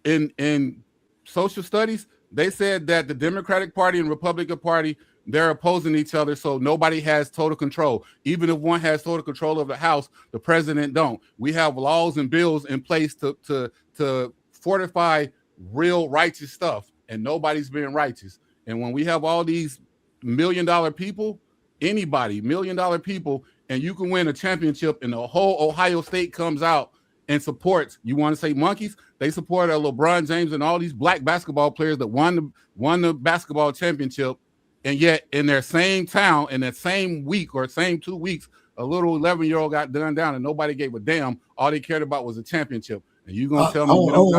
in social studies, they said that the Democratic Party and Republican Party, they're opposing each other, so nobody has total control. Even if one has total control of the House, the president don't. We have laws and bills in place to fortify real righteous stuff, and nobody's being righteous. And when we have all these $1 million people, anybody, $1 million people, and you can win a championship, and the whole Ohio State comes out and supports, you want to say monkeys? They support LeBron James and all these black basketball players that won the basketball championship, and yet in their same town, in that same week or same 2 weeks, a little 11-year-old got gunned down and nobody gave a damn. All they cared about was a championship. And you gonna tell me hold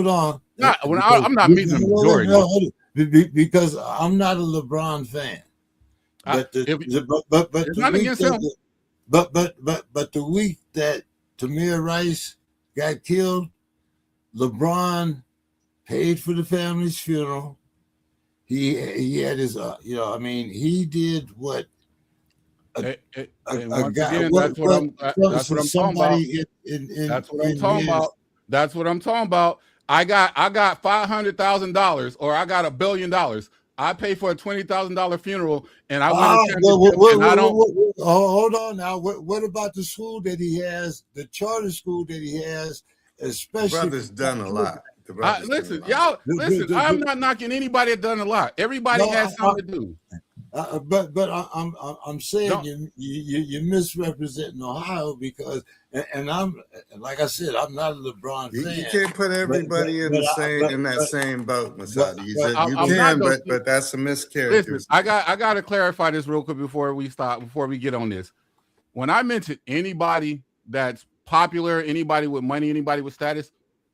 on. I'm not meeting the majority. Because I'm not a LeBron fan. But it's not against him. But the week that Tamir Rice got killed, LeBron paid for the family's funeral. He had his he did what Once again, that's what I'm talking about. That's what I'm talking about. I got $500,000 or I got $1 billion. I pay for a $20,000 funeral and I win a championship. And I don't. Hold on now. What about the school that he has, the charter school that he has, especially? Brother's done a lot. Listen, y'all. Listen, I'm not knocking anybody that done a lot. Everybody has something to do. But I'm saying you're misrepresenting Ohio because, and I'm like I said, I'm not a LeBron fan. You can't put everybody in that same boat, Masada. But that's a mischaracterization. Listen, I got to clarify this real quick before we get on this. When I mention anybody that's popular, anybody with money, anybody with status,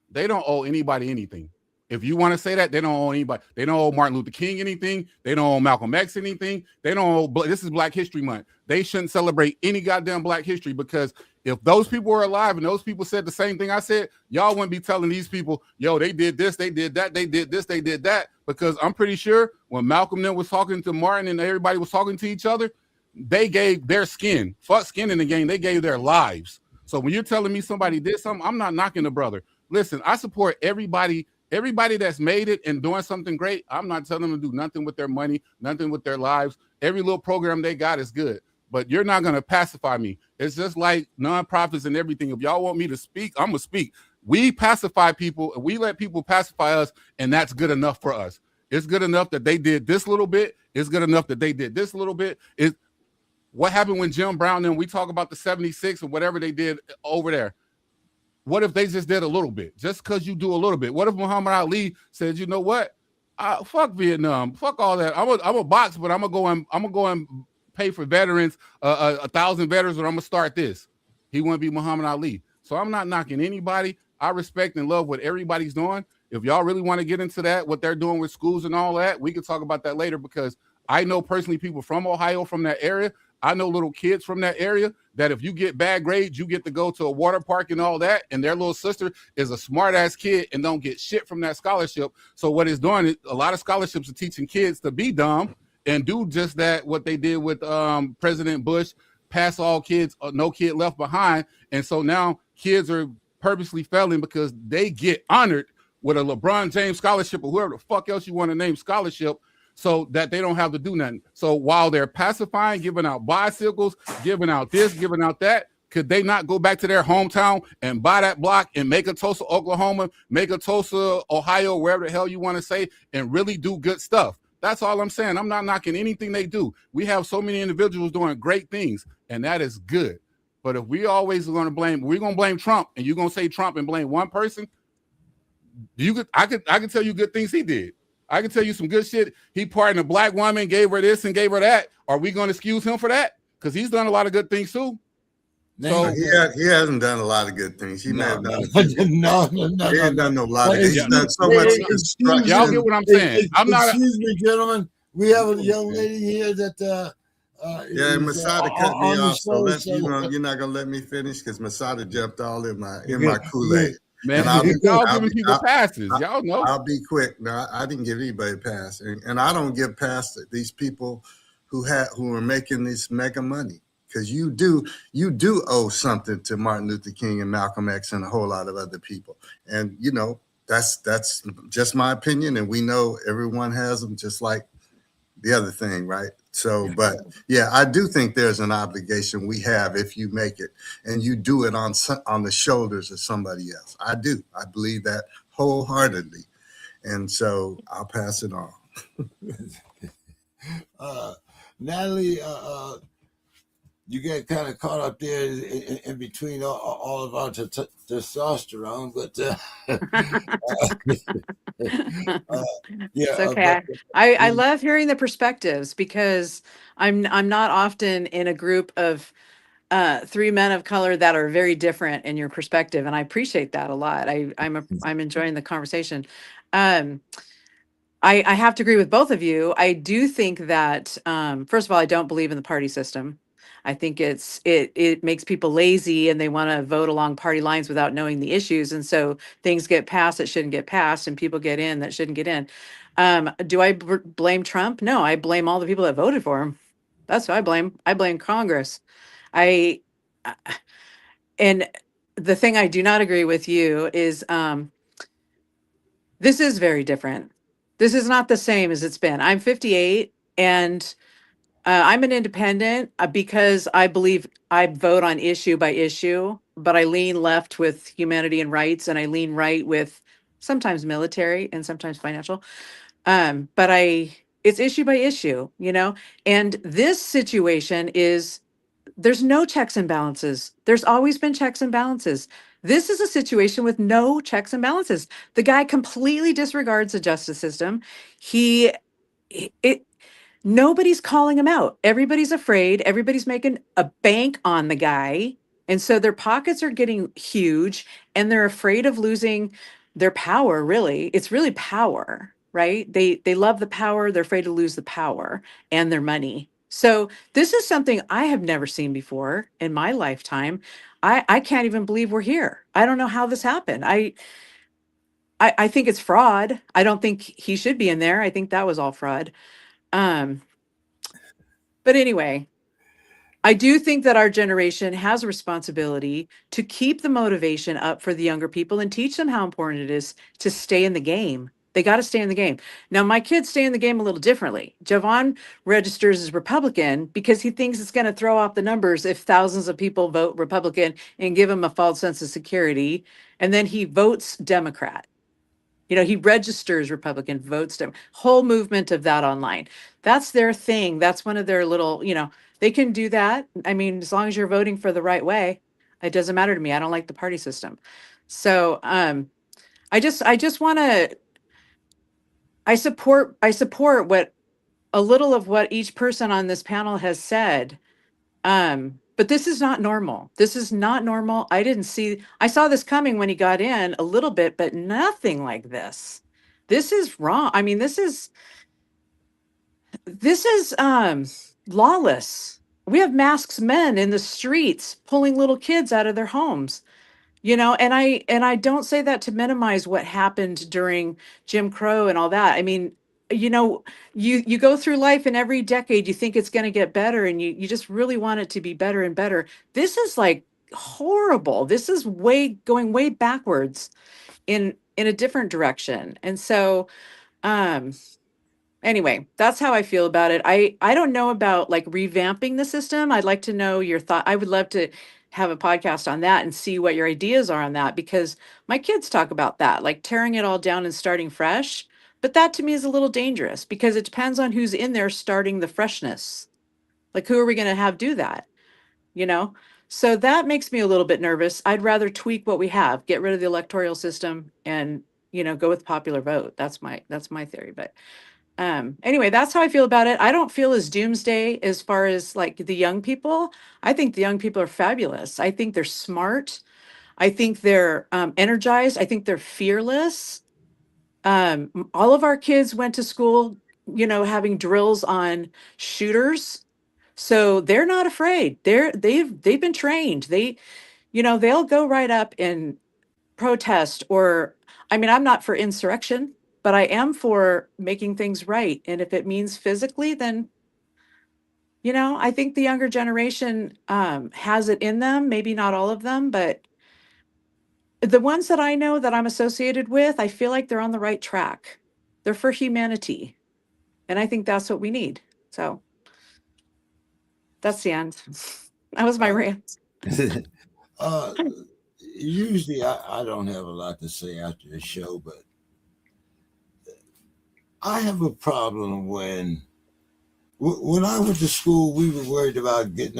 they don't owe anybody anything. If you want to say that, they don't owe anybody. They don't owe Martin Luther King anything. They don't owe Malcolm X anything. They don't owe. This is Black History Month. They shouldn't celebrate any goddamn Black history because if those people were alive and those people said the same thing I said, y'all wouldn't be telling these people, yo, they did this, they did that, they did this, they did that. Because I'm pretty sure when Malcolm then was talking to Martin and everybody was talking to each other, they gave their skin. Fuck skin in the game. They gave their lives. So when you're telling me somebody did something, I'm not knocking the brother. Listen, I support everybody that's made it and doing something great. I'm not telling them to do nothing with their money, nothing with their lives. Every little program they got is good, but you're not going to pacify me. It's just like nonprofits and everything. If y'all want me to speak, I'm going to speak. We pacify people and we let people pacify us, and that's good enough for us. It's good enough that they did this little bit. It's good enough that they did this little bit. What happened when Jim Brown and we talk about the 76 or whatever they did over there? What if they just did a little bit? Just because you do a little bit. What if Muhammad Ali said, you know what? Fuck Vietnam. Fuck all that. I'm a box, but I'm gonna go and pay for veterans, 1,000 veterans, or I'm gonna start this. He wouldn't be Muhammad Ali. So I'm not knocking anybody. I respect and love what everybody's doing. If y'all really want to get into that, what they're doing with schools and all that, we can talk about that later because I know personally people from Ohio, from that area. I know little kids from that area that if you get bad grades, you get to go to a water park and all that. And their little sister is a smart ass kid and don't get shit from that scholarship. So what it's doing is a lot of scholarships are teaching kids to be dumb and do just that. What they did with President Bush, pass all kids, no kid left behind. And so now kids are purposely failing because they get honored with a LeBron James scholarship or whoever the fuck else you want to name scholarship, so that they don't have to do nothing. So while they're pacifying, giving out bicycles, giving out this, giving out that, could they not go back to their hometown and buy that block and make a Tulsa, Oklahoma, make a Tulsa, Ohio, wherever the hell you want to say, and really do good stuff? That's all I'm saying. I'm not knocking anything they do. We have so many individuals doing great things, and that is good. But if we always are going to blame, we're going to blame Trump, and you're going to say Trump and blame one person, I could tell you good things he did. I can tell you some good shit. He pardoned a black woman, gave her this and gave her that. Are we going to excuse him for that? Because he's done a lot of good things too. So he hasn't done a lot of good things. He may have done no. He ain't done a lot of. He's done so much construction. Y'all get what I'm saying? I'm not. Excuse me, gentlemen. We have a young lady here that. Yeah, Masada cut me off. So you're not gonna let me finish because Masada jumped all in my Kool-Aid. Man, y'all giving people passes. Y'all know. I'll be quick. No, I didn't give anybody a pass, and I don't give past these people who are making this mega money, because you do owe something to Martin Luther King and Malcolm X and a whole lot of other people. And that's just my opinion, and we know everyone has them, just like the other thing, right? So, but yeah, I do think there's an obligation we have if you make it and you do it on the shoulders of somebody else. I do. I believe that wholeheartedly. And so I'll pass it on. Natalie, you get kind of caught up there in between all of our testosterone, but it's okay. I love hearing the perspectives, because I'm not often in a group of three men of color that are very different in your perspective, and I appreciate that a lot. I'm enjoying the conversation. I have to agree with both of you. I do think that first of all, I don't believe in the party system. I think it makes people lazy and they want to vote along party lines without knowing the issues, and so things get passed that shouldn't get passed, and people get in that shouldn't get in. Do I blame Trump? No, I blame all the people that voted for him. That's what I blame. I blame Congress. I and the thing I do not agree with you is this is very different. This is not the same as it's been. I'm 58, and I'm an independent because I believe I vote on issue by issue, but I lean left with humanity and rights, and I lean right with sometimes military and sometimes financial. But it's issue by issue, and this situation is, there's no checks and balances. There's always been checks and balances. This is a situation with no checks and balances. The guy completely disregards the justice system. He, it, Nobody's calling him out. Everybody's afraid. Everybody's making a bank on the guy. And so their pockets are getting huge, and they're afraid of losing their power, really. It's really power, right? They love the power. They're afraid to lose the power and their money. So this is something I have never seen before in my lifetime. I can't even believe we're here. I don't know how this happened. I think it's fraud. I don't think he should be in there. I think that was all fraud. But anyway, I do think that our generation has a responsibility to keep the motivation up for the younger people and teach them how important it is to stay in the game. They got to stay in the game. Now, my kids stay in the game a little differently. Javon registers as Republican because he thinks it's going to throw off the numbers if thousands of people vote Republican and give him a false sense of security. And then he votes Democrat. He registers Republican, votes Dem. Whole movement of that online. That's their thing. That's one of their little, they can do that. I mean, as long as you're voting for the right way, it doesn't matter to me. I don't like the party system. So I just want to, I support what a little of what each person on this panel has said. But this is not normal. This is not normal. I saw this coming when he got in a little bit, but nothing like this. This is wrong. I mean, this is lawless. We have masks men in the streets pulling little kids out of their homes. And I don't say that to minimize what happened during Jim Crow and all that. I mean, you know, you go through life and every decade you think it's going to get better and you just really want it to be better and better. This is like horrible. This is way going way backwards in a different direction. And so um anyway, that's how I feel about it. I don't know about like revamping the system. I'd like to know your thought. I would love to have a podcast on that and see what your ideas are on that, because my kids talk about that, like tearing it all down and starting fresh. But that to me is a little dangerous because it depends on who's in there starting the freshness. Like, who are we going to have do that? You know? So that makes me a little bit nervous. I'd rather tweak what we have, get rid of the electoral system and, go with popular vote. That's my theory. But anyway, that's how I feel about it. I don't feel as doomsday as far as like the young people. I think the young people are fabulous. I think they're smart. I think they're energized. I think they're fearless. All of our kids went to school, having drills on shooters. So they're not afraid. They've been trained. They'll go right up and protest. Or I mean, I'm not for insurrection, but I am for making things right. And if it means physically, then I think the younger generation has it in them. Maybe not all of them, but the ones that I know that I'm associated with, I feel like they're on the right track. They're for humanity, and I think that's what we need. So that's the end. That was my Uh, rant. uh, Usually, I don't have a lot to say after the show, but I have a problem when I went to school, we were worried about getting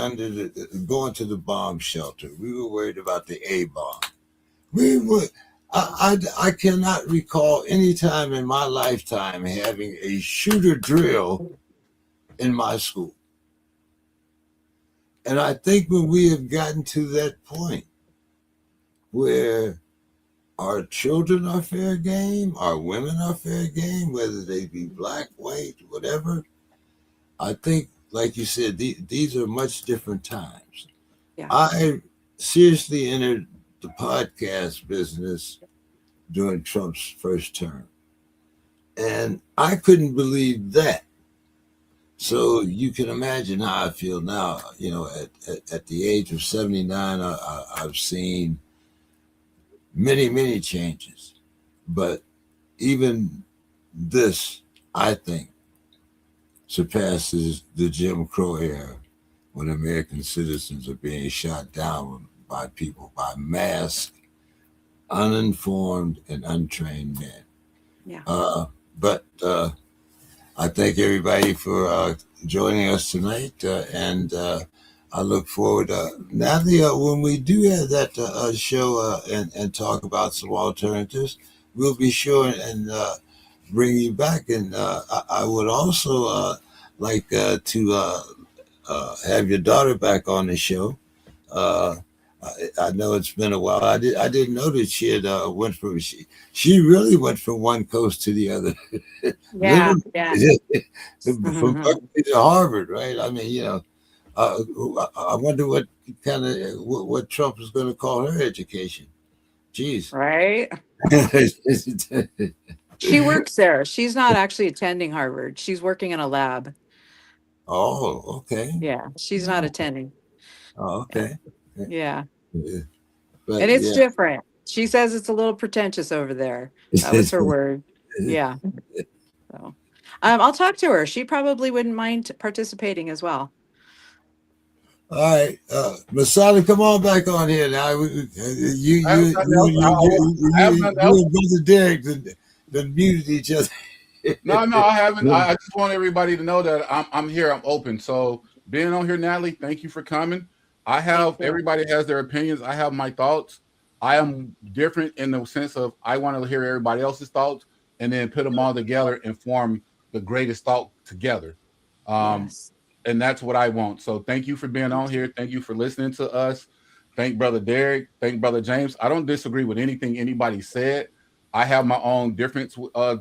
going to the bomb shelter. We were worried about the A bomb. We were. I cannot recall any time in my lifetime having a shooter drill in my school. And I think when we have gotten to that point where our children are fair game, our women are fair game, whether they be black, white, whatever, I think, like you said, these are much different times. Yeah. I seriously entered the podcast business during Trump's first term, and I couldn't believe that. So you can imagine how I feel now. At the age of 79, I've seen many, many changes. But even this, I think, surpasses the Jim Crow era when American citizens are being shot down by people, by masked, uninformed, and untrained men. Yeah. But I thank everybody for joining us tonight, and I look forward. Natalie, when we do have that show and talk about some alternatives, we'll be sure and bring you back. And I would also like to have your daughter back on the show. Uh, I know it's been a while. I didn't know that she had went from she really went from one coast to the other. Yeah. Literally, Yeah. from Berkeley to Harvard, right? I mean, uh, I wonder what kind of what Trump is going to call her education. Jeez. Right. She works there. She's not actually attending Harvard. She's working in a lab. Oh, okay. Yeah, she's not attending. Oh, Yeah. okay. Yeah. But And it's yeah. different. She says it's a little pretentious over there. That was her word. Yeah. So I'll talk to her. She probably wouldn't mind participating as well. All right, Masada, come on back on here now. I have nothing else. I have nothing else. You and Brother Derek then muted each other. No, I haven't. I just want everybody to know that I'm here. I'm open. So being on here, Natalie, thank you for coming. Everybody has their opinions. I have my thoughts. I am different in the sense of I want to hear everybody else's thoughts and then put them all together and form the greatest thought together. Yes. And that's what I want. So thank you for being on here. Thank you for listening to us. Thank Brother Derek. Thank Brother James. I don't disagree with anything anybody said. I have my own different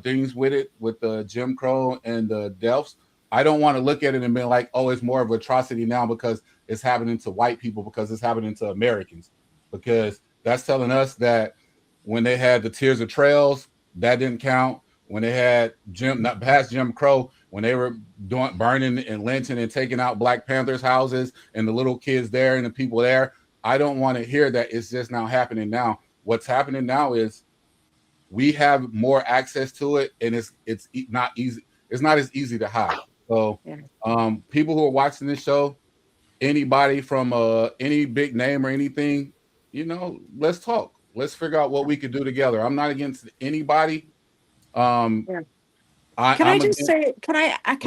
things with it, with the Jim Crow and the deaths. I don't want to look at it and be like, oh, it's more of atrocity now because it's happening to white people, because it's happening to Americans, because that's telling us that when they had the Tears of Trails, that didn't count. When they had not past Jim Crow, when they were doing burning and lynching and taking out Black Panthers' houses and the little kids there and the people there, I don't want to hear that it's just now happening now. What's happening now is we have more access to it, and it's not easy. It's not as easy to hide. So, people who are watching this show, anybody from any big name or anything, let's talk. Let's figure out what we could do together. I'm not against anybody. Yeah. Can I just say, can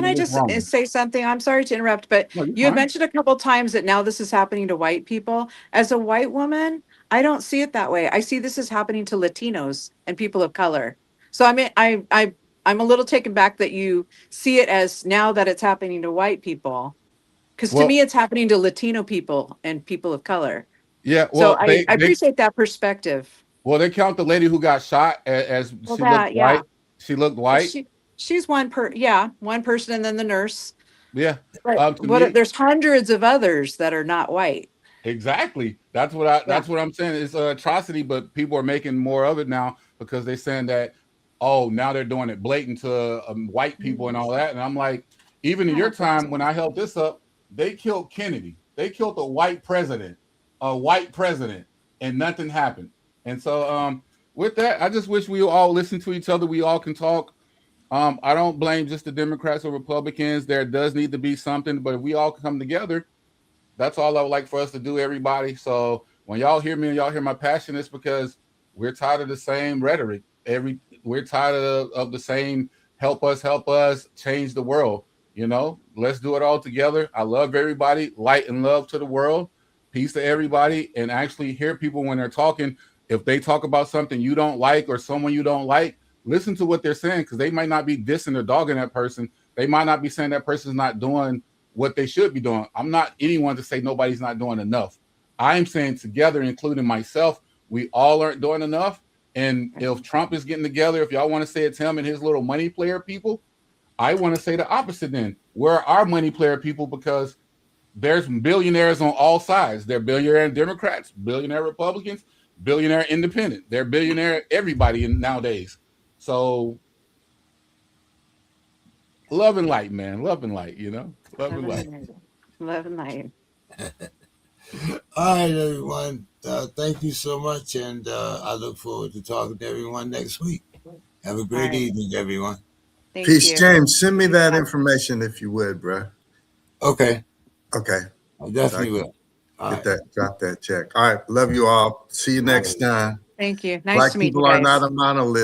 I just say something? I'm sorry to interrupt, but No, you had mentioned a couple times that now this is happening to white people. As a white woman, I don't see it that way. I see this is happening to Latinos and people of color. So I mean, I'm a little taken back that you see it as now that it's happening to white people, because to me it's happening to Latino people and people of color. Yeah, So well, I appreciate that perspective. well, they count the lady who got shot as Well, she looked that, white. yeah. She looked white. She's one one person, and then the nurse. Yeah. But To me, there's hundreds of others that are not white. exactly. That's Yeah. what I'm saying. It's an atrocity, but people are making more of it now because they're saying that, oh, now they're doing it blatant to white people and all that. And I'm like, even in your time when I held this up, they killed Kennedy. They killed a white president, and nothing happened. And so with that, I just wish we all listen to each other. We all can talk. I don't blame just the Democrats or Republicans. There does need to be something, but if we all come together, that's all I would like for us to do, everybody. So when y'all hear me and y'all hear my passion, it's because we're tired of the same rhetoric. We're tired of the same help us, change the world. Let's do it all together. I love everybody, light and love to the world, peace to everybody, and actually hear people when they're talking. If they talk about something you don't like or someone you don't like, listen to what they're saying, because they might not be dissing or dogging that person. They might not be saying that person's not doing what they should be doing. I'm not anyone to say nobody's not doing enough. I'm saying together, including myself, we all aren't doing enough. And if Trump is getting together, if y'all want to say it's him and his little money player people, I want to say the opposite then. Where are our money player people? Because there's billionaires on all sides. They're billionaire Democrats, billionaire Republicans, billionaire independent. They're billionaire everybody nowadays. So love and light, man. Love and light, love and light. Love and light. All right, everyone. Thank you so much, and I look forward to talking to everyone next week. Have a great evening, everyone. Thank Peace, you. James. Send me that information if you would, bro. Okay. Okay. I definitely will. Drop that check. All right. Love you all. See you next time. Thank you. Nice Black to meet you people are guys. not a monolith.